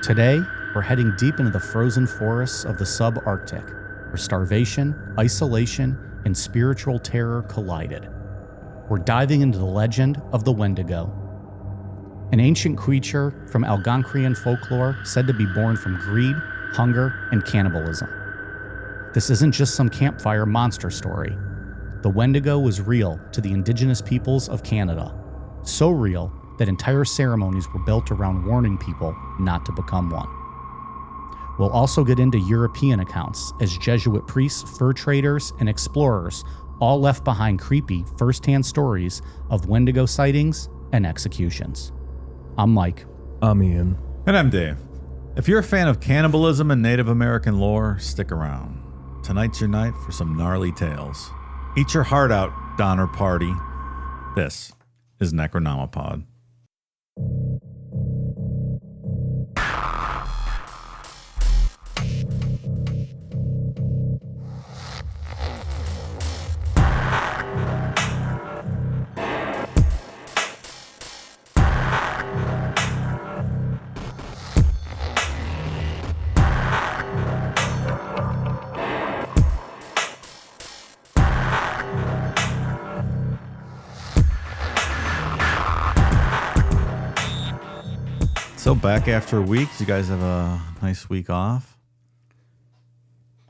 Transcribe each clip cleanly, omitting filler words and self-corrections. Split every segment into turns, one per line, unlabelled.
Today, we're heading deep into the frozen forests of the subarctic, where starvation, isolation, and spiritual terror collided. We're diving into the legend of the Wendigo, an ancient creature from Algonquian folklore said to be born from greed, hunger, and cannibalism. This isn't just some campfire monster story. The Wendigo was real to the indigenous peoples of Canada, so real that entire ceremonies were built around warning people not to become one. We'll also get into European accounts as Jesuit priests, fur traders, and explorers all left behind creepy first-hand stories of Wendigo sightings and executions. I'm Mike.
I'm Ian.
And I'm Dave. If you're a fan of cannibalism and Native American lore, stick around. Tonight's your night for some gnarly tales. Eat your heart out, Donner Party. This is Necronomipod. So back after a week. Did you guys have a nice week off?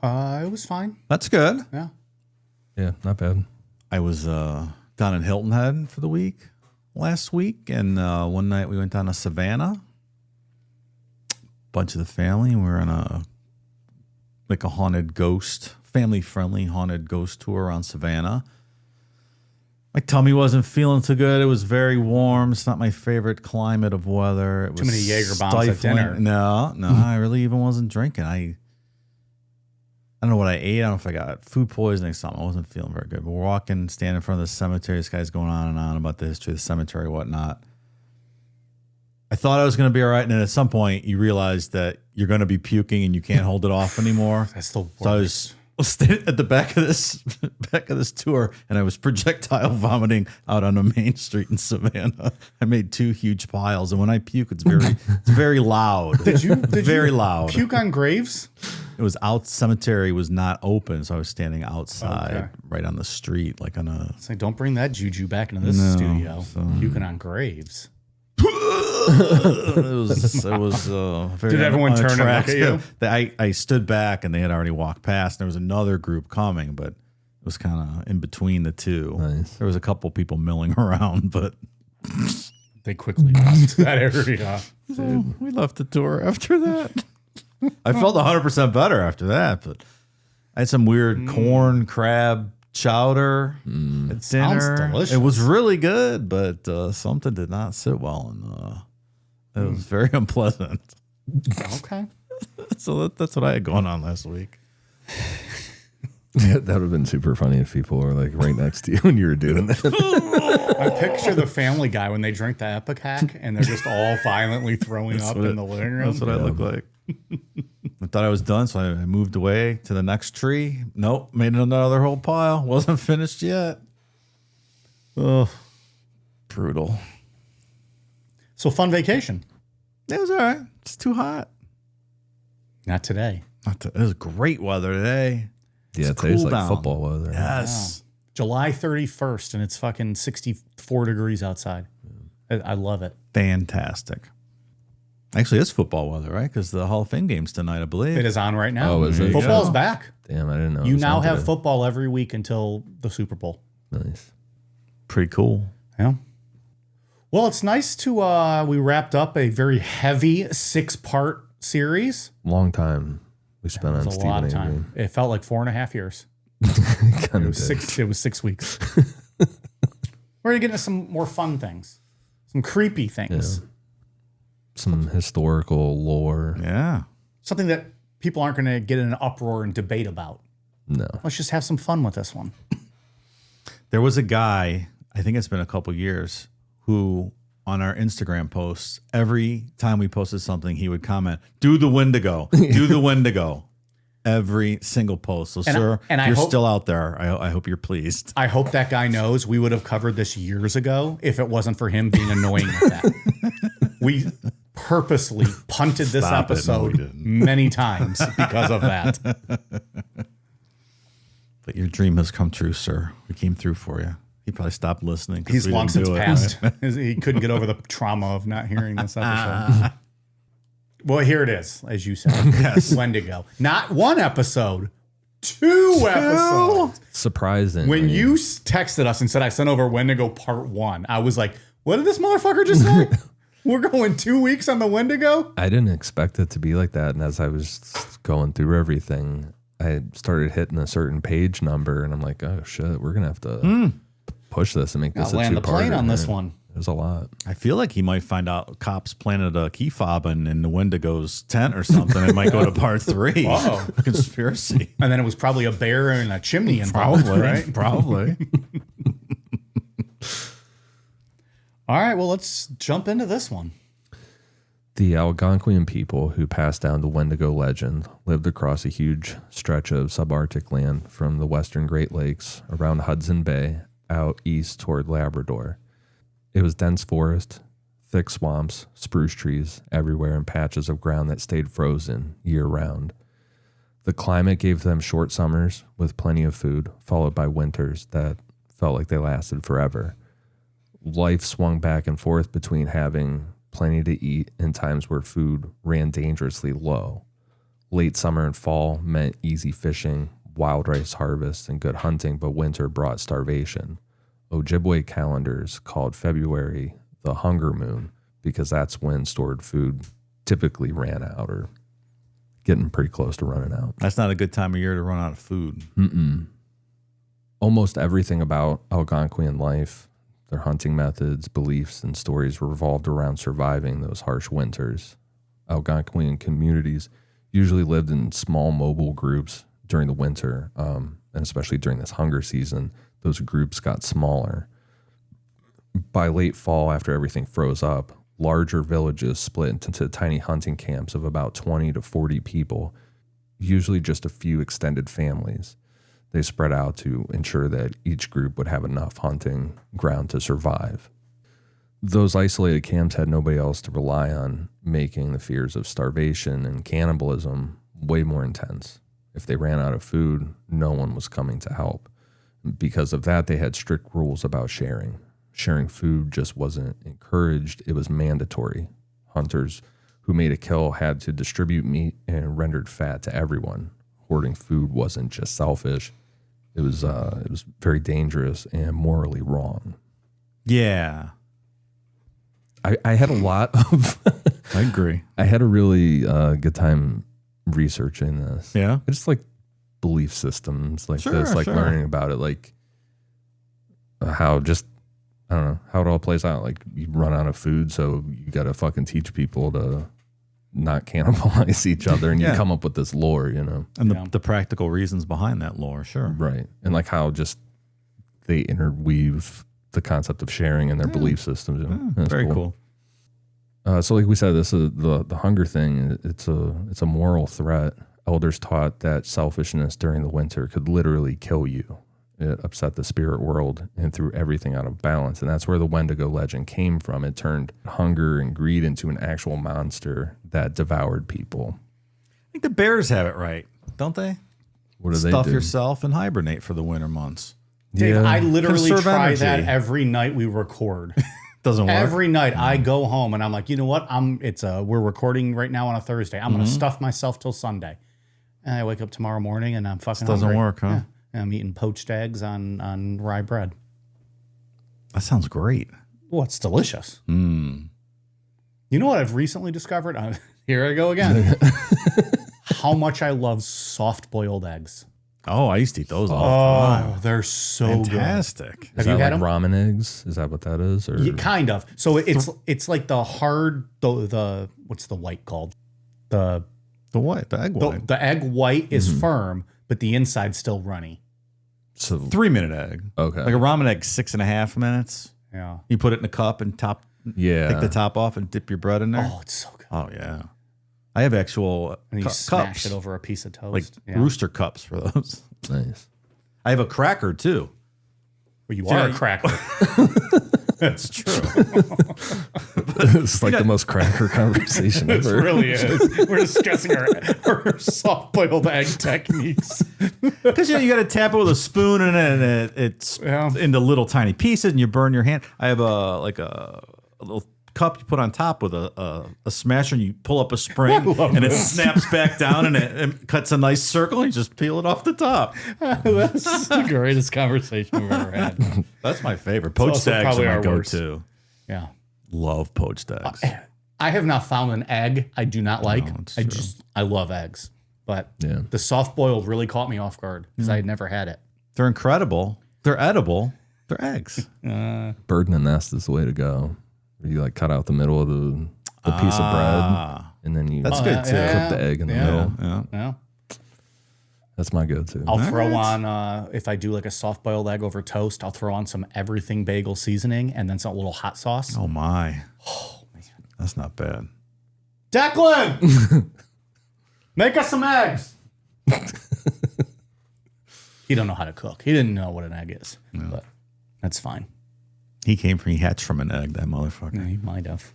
It was fine.
That's good.
Yeah.
Yeah, not bad.
I was down in Hilton Head for the week last week, and one night we went down to Savannah. Bunch of the family, and we were on a haunted ghost, family-friendly haunted ghost tour around Savannah. My tummy wasn't feeling too good. It was very warm. It's not my favorite climate of weather. It was
Too many Jaeger bombs at dinner.
No, I really even wasn't drinking. I don't know what I ate. I don't know if I got food poisoning or something. I wasn't feeling very good. But we're walking, standing in front of the cemetery. This guy's going on and on about the history of the cemetery and whatnot. I thought I was going to be all right. And then at some point, you realize that you're going to be puking and you can't hold it off anymore.
That's the worst.
So I was standing at the back of this tour, and I was projectile vomiting out on a main street in Savannah. I made two huge piles, and when I puke, it's very loud.
Did you
very loud.
Puke on graves?
It was out. Cemetery was not open, so I was standing outside,
Okay.
right on the street, like on a.
It's like, don't bring that juju back into this studio. Puking on graves.
It was very.
Did everyone turn and look at you?
I stood back, and they had already walked past. There was another group coming, but it was kind of in between the two.
Nice.
There was a couple people milling around, but
They quickly left that area.
we left the tour after that. I felt 100% better after that, but I had some weird corn crab chowder at dinner.
Sounds delicious.
It was really good, but something did not sit well, and it was very unpleasant.
Okay.
So that's what I had going on last week.
Yeah, that would have been super funny if people were like right next to you when you were doing that.
I picture the Family Guy when they drink the Epicac and they're just all violently throwing up in the living room.
That's what I look like. I thought I was done, so I moved away to the next tree. Nope, made another whole pile. Wasn't finished yet. Oh, brutal.
So fun vacation.
It was all right. It's too hot.
Not today.
It was great weather today.
Yeah,
It's
today's
cool
like
down.
football weather.
Yes.
July 31st and it's fucking 64 degrees outside. I love it.
Fantastic. Actually, it's football weather, right? Because the Hall of Fame game's tonight, I believe.
It is on right now.
Oh, is it?
Football's
Yeah.
back.
Damn, I didn't know. it
You
was
now
on
have
today.
football every week until the Super Bowl.
Nice.
Pretty cool.
Yeah. Well, it's nice to, we wrapped up a very heavy 6-part series.
Long time we spent
It
on
was a
Stephen
lot of
Avery.
time. It felt like 4.5 years.
Kind
It
of
was
did.
It was 6 weeks. We're going to get into some more fun things, some creepy things,
Some historical lore.
Yeah.
something that people aren't going to get in an uproar and debate about.
No.
Let's just have some fun with this one.
There was a guy, I think it's been a couple years, who on our Instagram posts, every time we posted something, he would comment, "Do the Wendigo, do the Wendigo." Every single post. So, sir, you're still out there. I hope you're pleased.
I hope that guy knows we would have covered this years ago if it wasn't for him being annoying with that. We purposely punted this
Stop it. No, we
episode
didn't.
many times because of that.
But your dream has come true, sir. We came through for you. He probably stopped listening. 'Cause
He's
we
long
didn't
since
do it.
passed. He couldn't get over the trauma of not hearing this episode. Well, here it is, as you said.
Yes.
Wendigo. Not one episode, two episodes.
Surprising.
When you texted us and said I sent over Wendigo Part 1, I was like, what did this motherfucker just say? We're going 2 weeks on the Wendigo?
I didn't expect it to be like that. And as I was going through everything, I started hitting a certain page number, and I'm like, oh shit, we're gonna have to push this and make this
I'll
a
land the plane
two-parter.
on this one.
There's a lot.
I feel like he might find out cops planted a key fob in the Wendigo's tent or something. It might go to part 3.
Uh-oh.
Conspiracy.
And then it was probably a bear and a chimney involved, right?
Probably.
All right, well, let's jump into this one.
The Algonquian people who passed down the Wendigo legend lived across a huge stretch of subarctic land from the western Great Lakes around Hudson Bay out east toward Labrador. It was dense forest, thick swamps, spruce trees everywhere, and patches of ground that stayed frozen year-round. The climate gave them short summers with plenty of food, followed by winters that felt like they lasted forever. Life swung back and forth between having plenty to eat and times where food ran dangerously low. Late summer and fall meant easy fishing, wild rice harvest, and good hunting, but winter brought starvation. Ojibwe calendars called February the hunger moon because that's when stored food typically ran out or getting pretty close to running out.
That's not a good time of year to run out of food.
Almost everything about Algonquian life, their hunting methods, beliefs, and stories revolved around surviving those harsh winters. Algonquian communities usually lived in small mobile groups during the winter, and especially during this hunger season, those groups got smaller. By late fall, after everything froze up, larger villages split into tiny hunting camps of about 20 to 40 people, usually just a few extended families. They spread out to ensure that each group would have enough hunting ground to survive. Those isolated camps had nobody else to rely on, making the fears of starvation and cannibalism way more intense. If they ran out of food, no one was coming to help. Because of that, they had strict rules about sharing. Sharing food just wasn't encouraged, it was mandatory. Hunters who made a kill had to distribute meat and rendered fat to everyone. Hoarding food wasn't just selfish, it was very dangerous and morally wrong.
Yeah.
I had a lot of
I agree.
I had a really good time researching this.
Yeah.
I just like belief systems like
Sure,
this, like
sure.
learning about it, like how just, I don't know, how it all plays out. Like you run out of food, so you got to fucking teach people to not cannibalize each other, and
Yeah.
you come up with this lore, you know?
And
Yeah.
the practical reasons behind that lore, sure.
Right. And like how just they interweave the concept of sharing in their belief systems. You know? That's
Very cool.
So like we said, this is the hunger thing. It's a moral threat. Elders taught that selfishness during the winter could literally kill you. It upset the spirit world and threw everything out of balance. And that's where the Wendigo legend came from. It turned hunger and greed into an actual monster that devoured people.
I think the bears have it right, don't they?
What do
Stuff
they do?
yourself and hibernate for the winter months.
Dave, I literally
Conserve
try
energy.
that every night we record.
Doesn't work.
Every night I go home and I'm like, you know what? We're recording right now on a Thursday. I'm gonna stuff myself till Sunday. And I wake up tomorrow morning and I'm fucking
Doesn't
hungry.
work, huh?
Yeah. And I'm eating poached eggs on rye bread.
That sounds great.
Oh, it's delicious. You know what I've recently discovered? Here I go again. How much I love soft boiled eggs.
Oh, I used to eat those all the time.
Oh, they're so good.
Fantastic.
Is
Have you
that
had
like
them?
ramen eggs? Is that what that is? Or
Yeah, kind of. So it's like the hard the what's the white called? The
The what? The egg white.
the egg white is firm, but the inside's still runny.
so
3-minute egg.
okay.
Like a ramen egg, 6.5 minutes.
Yeah.
You put it in a cup and take the top off and dip your bread in there.
Oh, it's so good.
Oh, yeah. I have actual
And you
cups,
smash it over a piece of toast.
like
yeah.
rooster cups for those.
Nice.
I have a cracker too.
Well, you
Yeah,
are a
you-
cracker.
That's true.
It's like the most cracker conversation
It
ever.
really is. We're discussing our soft-boiled egg techniques.
Because you got to tap it with a spoon and it's into little tiny pieces and you burn your hand. I have a little cup you put on top with a smasher and you pull up a spring and it snaps back down and it cuts a nice circle and you just peel it off the top.
That's the greatest conversation we've ever had.
That's my favorite. Poached
also
eggs
probably
are my
our worst.
go-to.
Yeah.
Love poached eggs.
I have not found an egg I do not like.
it's true.
I love eggs. But
Yeah.
the soft-boiled really caught me off guard because I had never had it.
They're incredible. They're edible. They're eggs.
Bird in the nest is the way to go. You like cut out the middle of the piece of bread, and then you
That's good, too.
cook the egg in the middle.
Yeah.
That's my go-to.
I'll throw on, if I do like a soft-boiled egg over toast, I'll throw on some everything bagel seasoning and then some little hot sauce.
Oh, my. Oh, man. That's not bad.
Declan! Make us some eggs. He don't know how to cook. He didn't know what an egg is, but that's fine.
He hatched from an egg, that motherfucker.
Yeah, he might have.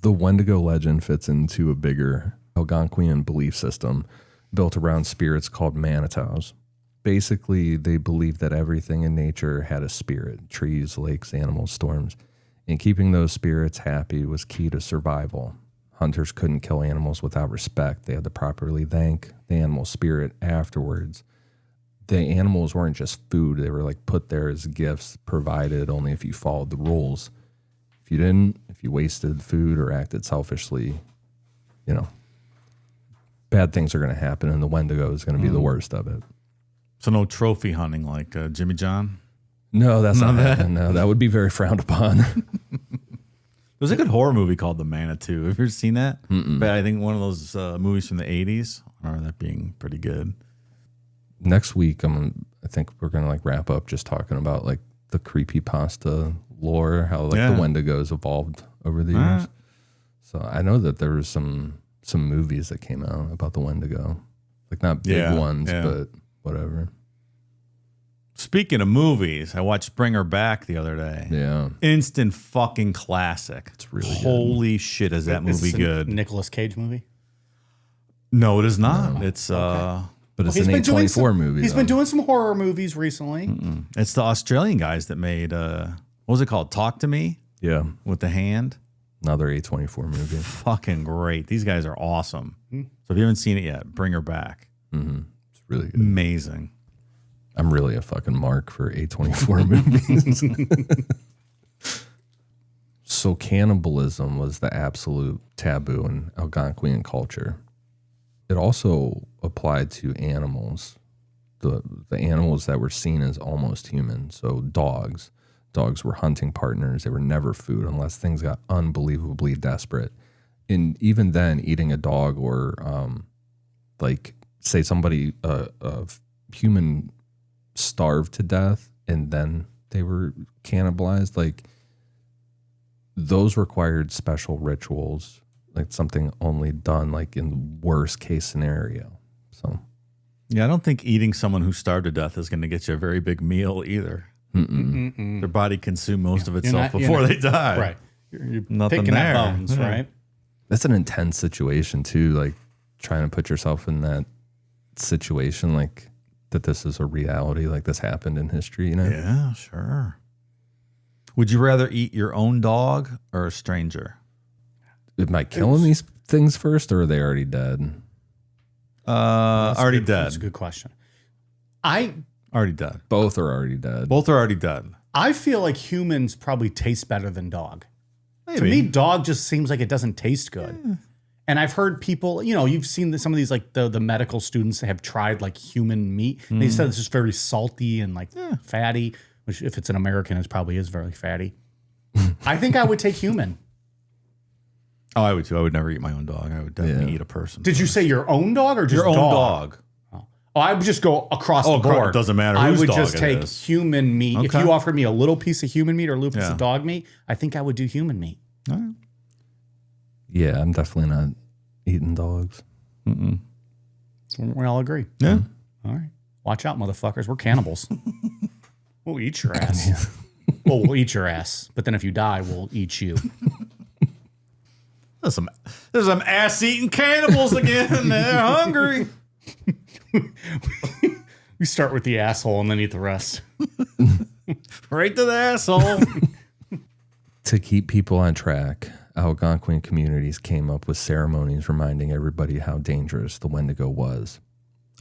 The Wendigo legend fits into a bigger Algonquian belief system built around spirits called manitos. Basically, they believed that everything in nature had a spirit: trees, lakes, animals, storms. And keeping those spirits happy was key to survival. Hunters couldn't kill animals without respect. They had to properly thank the animal spirit afterwards. The animals weren't just food. They were like put there as gifts provided only if you followed the rules. If you didn't, if you wasted food or acted selfishly, bad things are going to happen, and the Wendigo is going to be the worst of it.
So no trophy hunting like Jimmy John?
No, that's not happening. No, that would be very frowned upon.
There's a good horror movie called The Manitou. Have you ever seen that? But I think one of those movies from the 80s. I remember that being pretty good.
Next week, I think we're going to like wrap up just talking about like the creepypasta lore, how like the Wendigos evolved over the years. So I know that there was some movies that came out about the Wendigo, like not big ones, but whatever.
Speaking of movies, I watched Bring Her Back the other day.
Yeah,
Instant fucking classic.
it's really good.
Holy shit, is that movie good?
Nicolas Cage movie?
No, it is not. It's
But it's an A24 movie.
He's been doing some horror movies recently.
it's the Australian guys that made what was it called? Talk to Me
Yeah,
with the hand.
another A24 movie.
Fucking great. These guys are awesome. So if you haven't seen it yet, Bring Her Back.
It's really good.
Amazing.
I'm really a fucking mark for A24 movies. So cannibalism was the absolute taboo in Algonquian culture. It also applied to animals, the animals that were seen as almost human. So dogs were hunting partners. They were never food unless things got unbelievably desperate. And even then, eating a dog or like say somebody a human starved to death and then they were cannibalized, like those required special rituals, like something only done like in the worst case scenario. So
Yeah, I don't think eating someone who starved to death is going to get you a very big meal either. Their body consumed most of itself before they die.
Right. You're
Nothing
picking
there.
at bones,
Yeah.
right?
that's an intense situation too, like trying to put yourself in that situation, like that this is a reality, like this happened in history,
Yeah, sure. Would you rather eat your own dog or a stranger?
Am I killing these things first or are they already dead?
Already dead.
That's a good question.
Already dead.
Both are already dead.
Both are already dead.
I feel like humans probably taste better than dog.
Maybe.
To me, dog just seems like it doesn't taste good. And I've heard people, you've seen some of these, like the medical students that have tried like human meat. And they said it's just very salty and like fatty, which if it's an American, it probably is very fatty. I think I would take human.
Oh, I would too. I would never eat my own dog. I would definitely
Yeah.
eat a person.
Did you say your own dog or just
your own
dog?
dog?
Oh, I would just go across the board.
It doesn't matter
I
whose
would
dog
just
it
take
is.
human meat. If
Okay.
you offered me a little piece of human meat or a little piece
Yeah.
of dog meat, I think I would do human meat.
All right.
Yeah, I'm definitely not eating dogs.
We all agree.
Yeah.
All right. Watch out, motherfuckers. We're cannibals. We'll eat your ass. Well, we'll eat your ass, but then if you die, we'll eat you.
There's some ass-eating cannibals again. They're hungry.
We start with the asshole and then eat the rest.
Right to the asshole.
To keep people on track, Algonquian communities came up with ceremonies reminding everybody how dangerous the Wendigo was.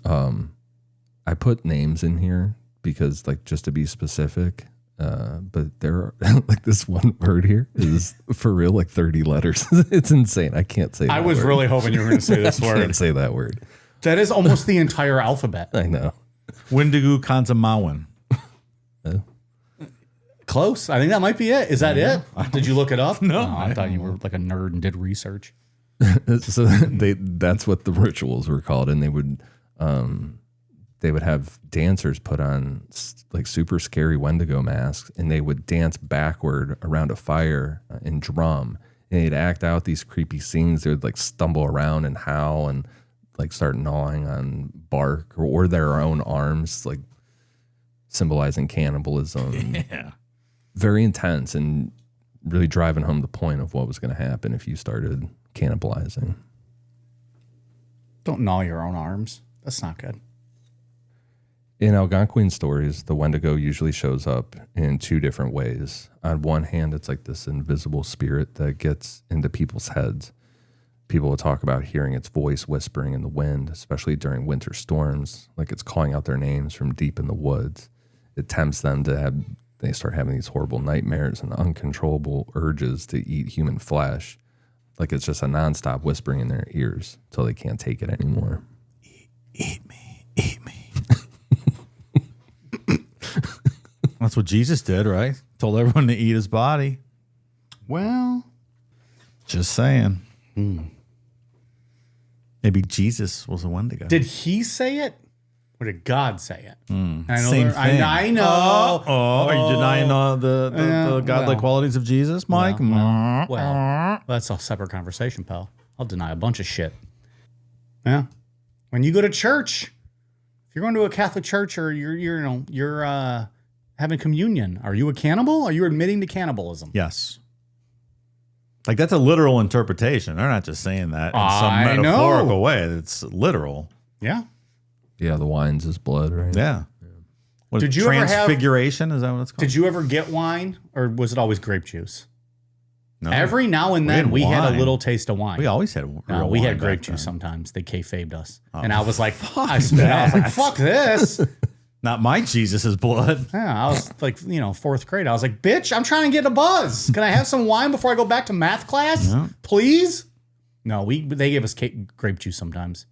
I put names in here because, like, just to be specific, but there are, like, this one word here is for real, like 30 letters. It's insane. I can't say that
I was
word.
really hoping you were going to say this
I
word.
can't say that word.
That is almost the entire alphabet.
I know.
Wendigo Kanzamawan.
Close. I think that might be it. Is that it? Did you look it up?
No.
Oh, I thought you were like a nerd and did research.
So that's what the rituals were called, and they would have dancers put on like super scary Wendigo masks, and they would dance backward around a fire and drum, and they'd act out these creepy scenes. They would like stumble around and howl and like start gnawing on bark or their own arms, like symbolizing cannibalism.
Yeah.
Very intense and really driving home the point of what was going to happen if you started cannibalizing.
Don't gnaw your own arms. That's not good.
In Algonquian stories, the Wendigo usually shows up in two different ways. On one hand, it's like this invisible spirit that gets into people's heads. People will talk about hearing its voice whispering in the wind, especially during winter storms, like it's calling out their names from deep in the woods. It tempts them they start having these horrible nightmares and uncontrollable urges to eat human flesh. Like it's just a nonstop whispering in their ears until they can't take it anymore.
Eat me. Eat me. That's what Jesus did, right? Told everyone to eat his body.
Well,
Just saying. Maybe Jesus was a Wendigo.
did he say it? Or did God say it? I know.
Same thing.
I know.
Are you denying the godlike qualities of Jesus, Mike?
Well, that's a separate conversation, pal. I'll deny a bunch of shit. Yeah. When you go to church, if you're going to a Catholic church or you're having communion, are you a cannibal? Are you admitting to cannibalism?
Yes. Like that's a literal interpretation. They're not just saying that in some
I
metaphorical
know.
way. It's literal.
Yeah.
Yeah, the wine's his blood, right?
Yeah. What,
Did you ever have-
transfiguration? Is that what it's called?
Did you ever get wine or was it always grape juice?
No.
Every now and then
had
we had a
wine.
little taste of wine.
We always had real
No, we
wine
had grape
back
juice
then.
sometimes. They kayfabed us. And I was like,
fuck
I was like, fuck this.
Not my Jesus' blood.
Yeah, I was like, fourth grade. I was like, bitch, I'm trying to get a buzz. Can I have some wine before I go back to math class? Please? No, they gave us grape juice sometimes.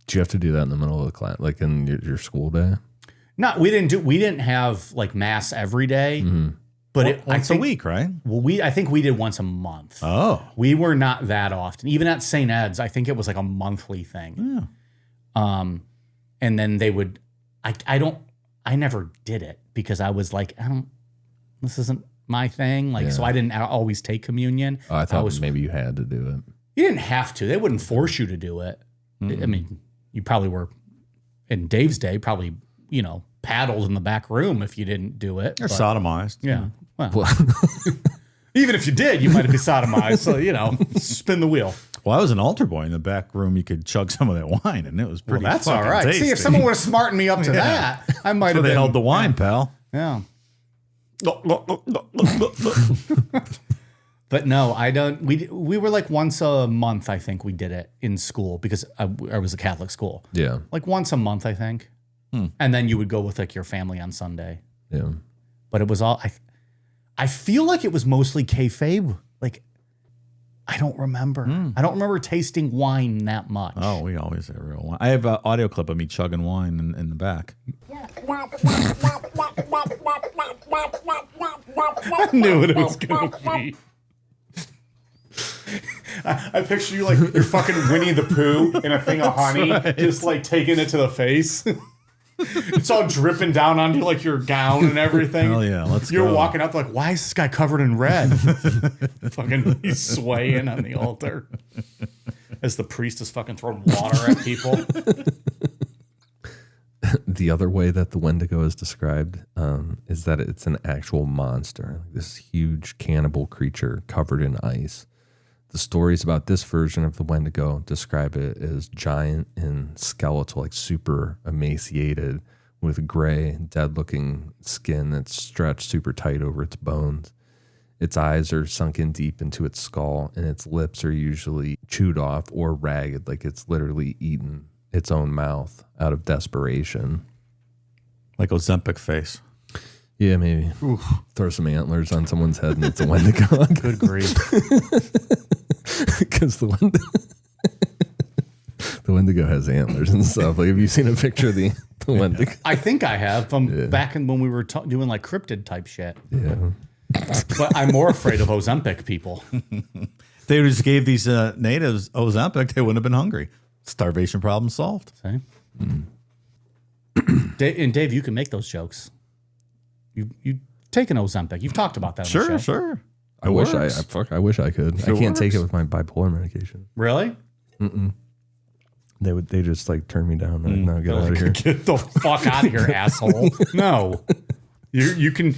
Did you have to do that in the middle of the class, like in your school day?
No, we didn't have like mass every day, but
Once a week, right?
Well, I think we did once a month.
Oh.
We were not that often. Even at St. Ed's, I think it was like a monthly thing.
Yeah.
And then they would, I never did it because I was like, this isn't my thing. Like, so I didn't always take communion.
Oh, I thought maybe you had to do it.
You didn't have to. They wouldn't force you to do it. I mean, you probably were, in Dave's day, probably, paddled in the back room if you didn't do it.
Or sodomized.
Yeah. Well, even if you did, you might have been sodomized. So, spin the wheel.
Well, I was an altar boy in the back room. You could chug some of that wine, and it was pretty.
Well, that's all
fucking
right.
tasty.
See, if someone would have smartened me up to that, I might have
they
been.
held the wine, pal.
Yeah. But no, I don't. We were like once a month. I think we did it in school because I was a Catholic school.
Yeah.
Like once a month, I think. And then you would go with like your family on Sunday.
Yeah.
But it was all. I feel like it was mostly kayfabe. Like I don't remember. I don't remember tasting wine that much.
Oh, we always had real wine. I have an audio clip of me chugging wine in the back.
I knew what it was going to be. I picture you like you're fucking Winnie the Pooh in a thing of honey, just like taking it to the face. It's all dripping down onto like your gown and everything.
Hell yeah, let's
You're
go.
walking up like, why is this guy covered in red? Fucking he's swaying on the altar as the priest is fucking throwing water at people.
The other way that the Wendigo is described is that it's an actual monster, this huge cannibal creature covered in ice. The stories about this version of the Wendigo describe it as giant and skeletal, like super emaciated, with gray, dead-looking skin that's stretched super tight over its bones. Its eyes are sunken deep into its skull, and its lips are usually chewed off or ragged, like it's literally eaten its own mouth out of desperation.
Like Ozempic face.
Yeah, maybe. Oof. Throw some antlers on someone's head and it's a Wendigo.
Good grief.
Because the Wendigo has antlers and stuff. Like, have you seen a picture of the Wendigo?
I think I have from back in when we were doing like cryptid type shit.
Yeah.
But I'm more afraid of Ozempic people.
If they just gave these natives Ozempic, they wouldn't have been hungry. Starvation problem solved.
See? And Dave, you can make those jokes. You take an Ozempic. You've talked about that. On the show.
Sure.
I wish I could. I can't take it with my bipolar medication.
Really?
They just like turn me down. Like, no, get out of here.
Get the fuck out of here, asshole. No. You can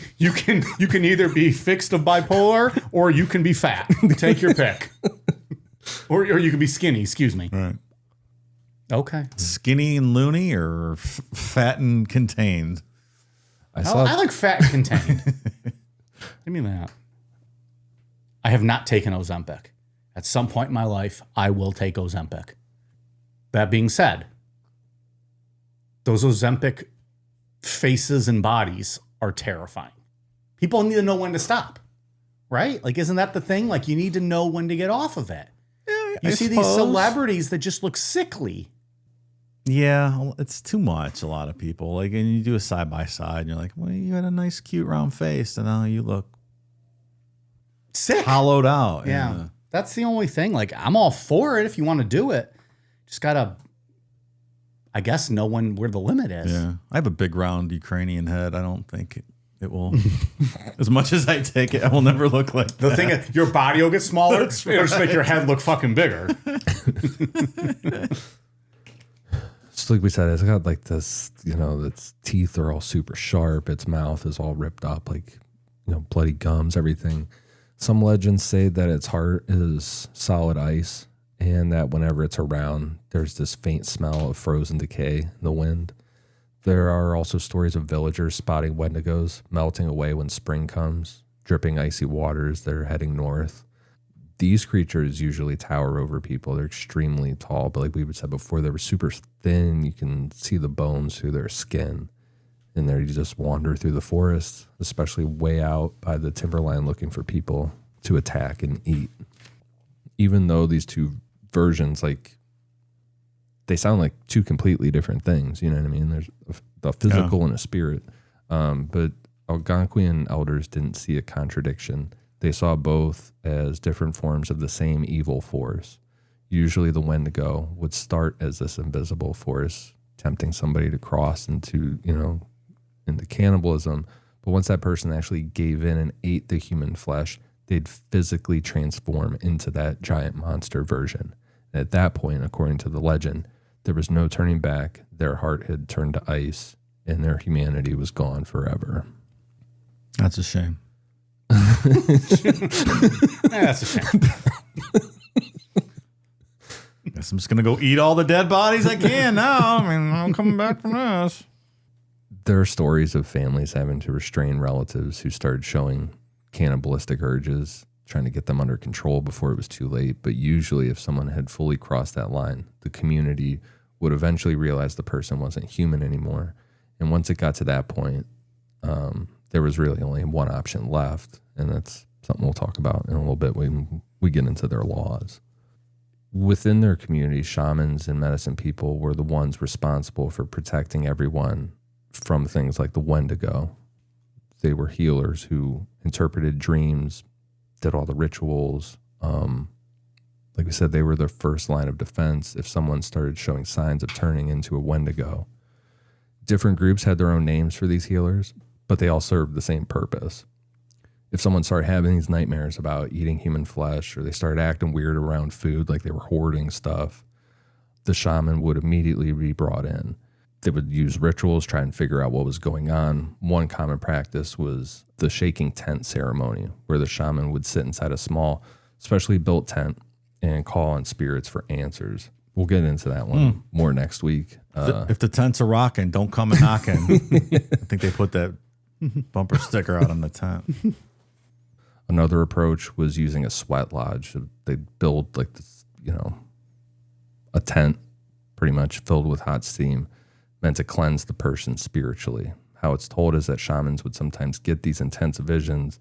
either be fixed of bipolar or you can be fat. Take your pick. Or you can be skinny, excuse me.
Right.
Okay.
Skinny and loony or fat and contained?
I like fat and contained. Give me that. I have not taken Ozempic. At some point in my life, I will take Ozempic. That being said, those Ozempic faces and bodies are terrifying. People need to know when to stop, right? Like, isn't that the thing? Like, you need to know when to get off of it.
Yeah,
you see these celebrities that just look sickly.
Yeah, it's too much. A lot of people like, and you do a side by side, and you're like, well, you had a nice, cute, round face, and now you look
sick,
hollowed out.
Yeah, that's the only thing. Like, I'm all for it if you want to do it. Just gotta, I guess, know where the limit is.
Yeah, I have a big, round Ukrainian head. I don't think it will. As much as I take it, I will never look like
the
that.
thing is, your body will get smaller. It'll just make your head look fucking bigger.
Just like we said, it's got like this, its teeth are all super sharp. Its mouth is all ripped up, like, bloody gums, everything. Some legends say that its heart is solid ice and that whenever it's around, there's this faint smell of frozen decay in the wind. There are also stories of villagers spotting Wendigos melting away when spring comes, dripping icy waters that are heading north. These creatures usually tower over people. They're extremely tall, but like we said before, they were super thin. You can see the bones through their skin. And there you just wander through the forest, especially way out by the timberline looking for people to attack and eat. Even though these two versions, like, they sound like two completely different things, you know what I mean? There's a physical and a spirit. But Algonquian elders didn't see a contradiction. They saw both as different forms of the same evil force. Usually the Wendigo would start as this invisible force, tempting somebody to cross into cannibalism. But once that person actually gave in and ate the human flesh, they'd physically transform into that giant monster version. And at that point, according to the legend, there was no turning back. Their heart had turned to ice and their humanity was gone forever.
That's a shame.
That's a shame.
Guess I'm just gonna go eat all the dead bodies I can now. I mean, I'm coming back from this.
There are stories of families having to restrain relatives who started showing cannibalistic urges, trying to get them under control before it was too late. But usually if someone had fully crossed that line, the community would eventually realize the person wasn't human anymore. And once it got to that point, there was really only one option left, and that's something we'll talk about in a little bit when we get into their laws. Within their community, shamans and medicine people were the ones responsible for protecting everyone from things like the Wendigo. They were healers who interpreted dreams, did all the rituals. Like we said, they were the first line of defense if someone started showing signs of turning into a Wendigo. Different groups had their own names for these healers, but they all served the same purpose. If someone started having these nightmares about eating human flesh, or they started acting weird around food, like they were hoarding stuff, the shaman would immediately be brought in. They would use rituals, try and figure out what was going on. One common practice was the shaking tent ceremony, where the shaman would sit inside a small, specially built tent and call on spirits for answers. We'll get into that one more next week.
If the tents are rocking, don't come a knocking. I think they put that bumper sticker out on the tent.
Another approach was using a sweat lodge. They'd build like this, a tent pretty much filled with hot steam, meant to cleanse the person spiritually. How it's told is that shamans would sometimes get these intense visions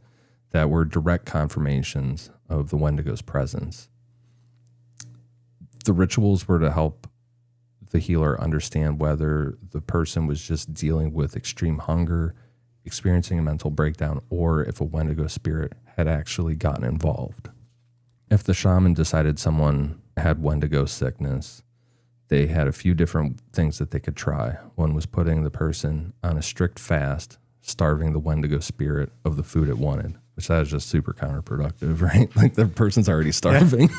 that were direct confirmations of the Wendigo's presence. The rituals were to help the healer understand whether the person was just dealing with extreme hunger, experiencing a mental breakdown, or if a Wendigo spirit had actually gotten involved. If the shaman decided someone had Wendigo sickness, they had a few different things that they could try. One was putting the person on a strict fast, starving the Wendigo spirit of the food it wanted, which that is just super counterproductive, right? Like the person's already starving.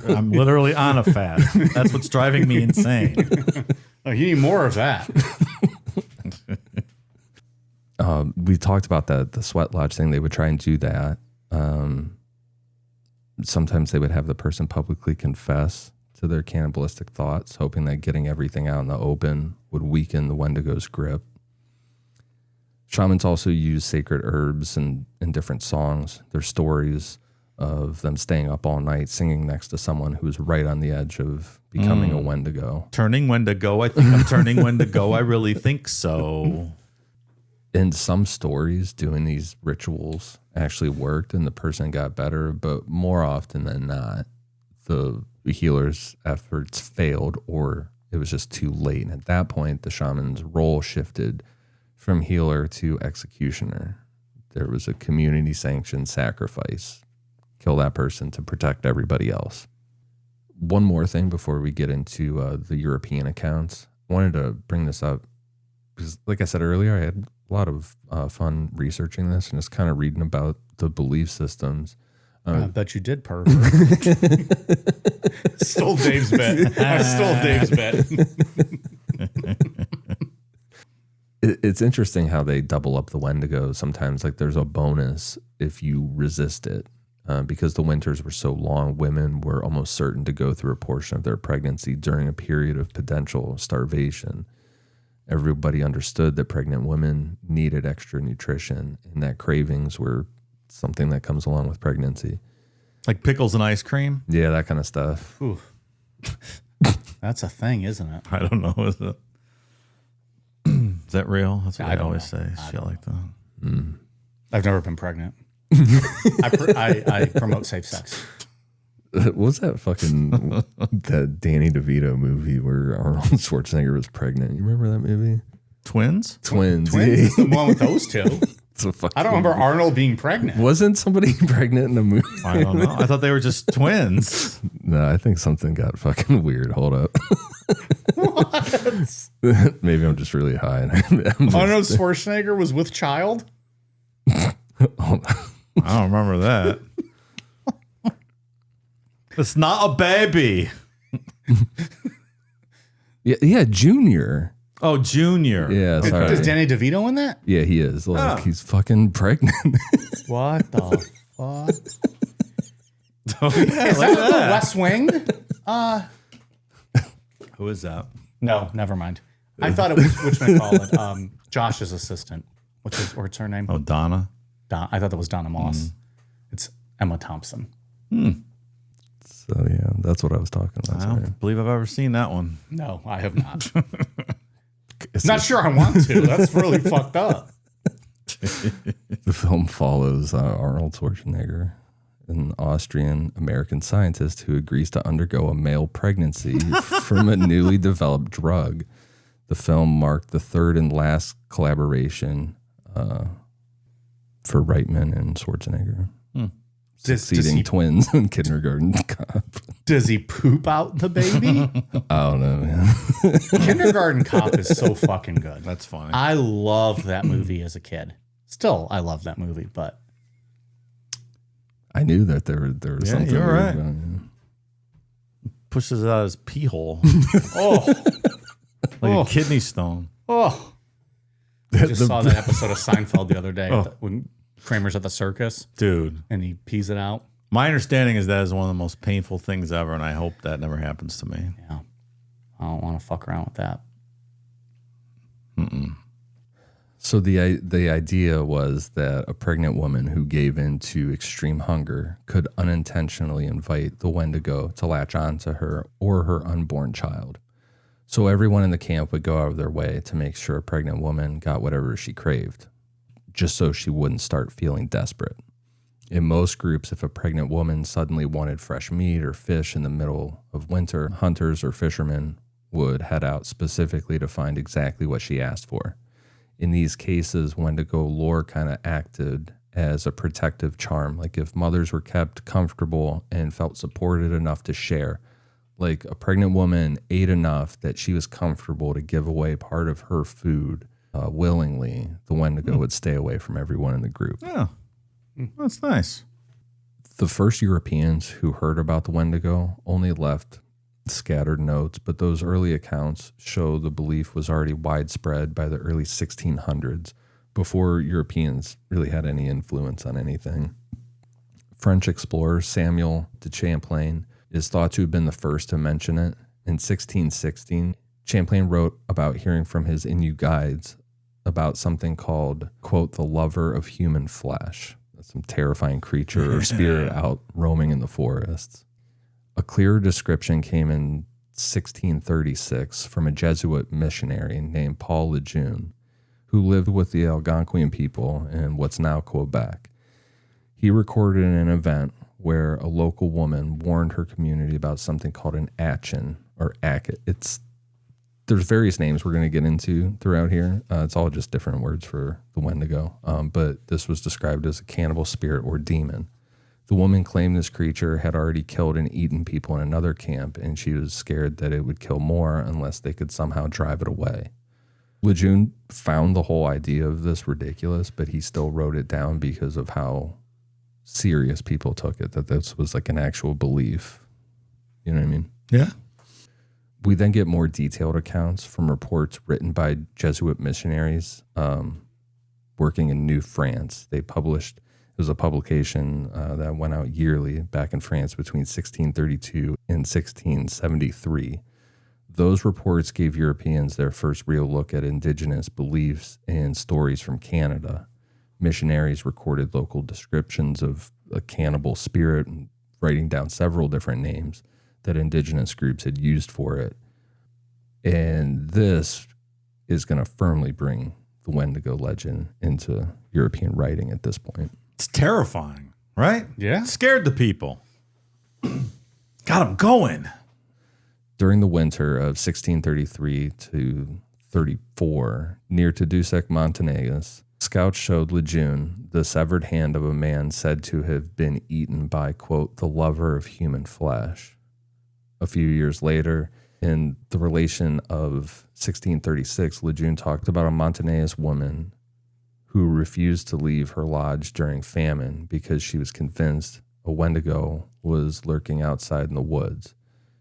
I'm literally on a fast. That's what's driving me insane.
Oh, you need more of that.
We talked about the sweat lodge thing. They would try and do that. Sometimes they would have the person publicly confess to their cannibalistic thoughts, hoping that getting everything out in the open would weaken the Wendigo's grip. Shamans also use sacred herbs and different songs. There's stories of them staying up all night singing next to someone who's right on the edge of becoming a Wendigo.
Turning Wendigo. I think I'm turning Wendigo. I really think so.
In some stories, doing these rituals actually worked and the person got better, but more often than not, the healer's efforts failed or it was just too late. And at that point, the shaman's role shifted from healer to executioner. There was a community sanctioned sacrifice. Kill that person to protect everybody else. One more thing before we get into the European accounts. I wanted to bring this up because, like I said earlier, I had a lot of fun researching this and just kind of reading about the belief systems.
I bet you did, pervert. Stole Dave's bet. I stole Dave's bet.
It's interesting how they double up the Wendigo sometimes. Like there's a bonus if you resist it. Because the winters were so long, women were almost certain to go through a portion of their pregnancy during a period of potential starvation. Everybody understood that pregnant women needed extra nutrition and that cravings were something that comes along with pregnancy.
Like pickles and ice cream?
Yeah, that kind of stuff.
Ooh. That's a thing, isn't it?
I don't know. Is it? Is that real? That's what I always say. Shit like that.
I've never been pregnant. I promote safe sex.
What was that fucking that Danny DeVito movie where Arnold Schwarzenegger was pregnant? You remember that movie?
Twins?
Twins is the one with those two. I don't remember Arnold being pregnant.
Wasn't somebody pregnant in the movie?
I don't know. I thought they were just twins.
No, I think something got fucking weird. Hold up.
What?
Maybe I'm just really high. And
Arnold Schwarzenegger was with child?
I don't remember that. It's not a baby.
Yeah, Junior.
Oh, Junior.
Yeah, sorry.
Is Danny DeVito in that?
Yeah, he is. Like, he's fucking pregnant.
What the fuck?
Oh,
Is that the West Wing?
Who is that?
No, never mind. I thought it was whatchamacallit, Josh's assistant. What's her name?
Oh, Donna.
I thought that was Donna Moss. It's Emma Thompson.
So yeah, that's what I was talking about.
I don't believe I've ever seen that one.
No, I have not. Not sure I want to. That's really fucked up.
The film follows Arnold Schwarzenegger, an Austrian-American scientist who agrees to undergo a male pregnancy from a newly developed drug. The film marked the third and last collaboration for Reitman and Schwarzenegger. Succeeding twins in Kindergarten Cop.
Does he poop out the baby?
I don't know, man.
Kindergarten Cop is so fucking good.
That's funny.
I loved that movie as a kid. Still, I love that movie, but
I knew that there was something
you're
weird
right.
about it.
pushes it out his pee hole. Oh, like a kidney stone.
Oh, I just saw that episode of Seinfeld the other day when Kramer's at the circus,
dude,
and he pees it out.
My understanding is that is one of the most painful things ever, and I hope that never happens to me.
Yeah, I don't want to fuck around with that.
So the idea was that a pregnant woman who gave in to extreme hunger could unintentionally invite the Wendigo to latch onto her or her unborn child. So everyone in the camp would go out of their way to make sure a pregnant woman got whatever she craved, just so she wouldn't start feeling desperate. In most groups, if a pregnant woman suddenly wanted fresh meat or fish in the middle of winter, hunters or fishermen would head out specifically to find exactly what she asked for. In these cases, Wendigo lore kind of acted as a protective charm. Like if mothers were kept comfortable and felt supported enough to share, like a pregnant woman ate enough that she was comfortable to give away part of her food willingly, the Wendigo would stay away from everyone in the group.
Yeah, that's nice.
The first Europeans who heard about the Wendigo only left scattered notes, but those early accounts show the belief was already widespread by the early 1600s, before Europeans really had any influence on anything. French explorer Samuel de Champlain is thought to have been the first to mention it. In 1616, Champlain wrote about hearing from his Inuit guides about something called, quote, the lover of human flesh. That's some terrifying creature or spirit out roaming in the forests. A clearer description came in 1636 from a Jesuit missionary named Paul Lejeune, who lived with the Algonquian people in what's now Quebec. He recorded an event where a local woman warned her community about something called an achin or acket. There's various names we're going to get into throughout here. It's all just different words for the Wendigo, but this was described as a cannibal spirit or demon. The woman claimed this creature had already killed and eaten people in another camp, and she was scared that it would kill more unless they could somehow drive it away. Lejeune found the whole idea of this ridiculous, but he still wrote it down because of how serious people took it, that this was like an actual belief. You know what I mean?
Yeah.
We then get more detailed accounts from reports written by Jesuit missionaries working in New France. They published, it was a publication that went out yearly back in France between 1632 and 1673. Those reports gave Europeans their first real look at indigenous beliefs and stories from Canada. Missionaries recorded local descriptions of a cannibal spirit and writing down several different names that indigenous groups had used for it. And this is going to firmly bring the Wendigo legend into European writing at this point.
It's terrifying, right?
Yeah.
It scared the people. Got them going.
During the winter of 1633 to 34, near Tadoussac, Montagnais, scouts showed Lejeune the severed hand of a man said to have been eaten by, quote, the lover of human flesh. A few years later, in the relation of 1636, Lejeune talked about a Montagnais woman who refused to leave her lodge during famine because she was convinced a Wendigo was lurking outside in the woods.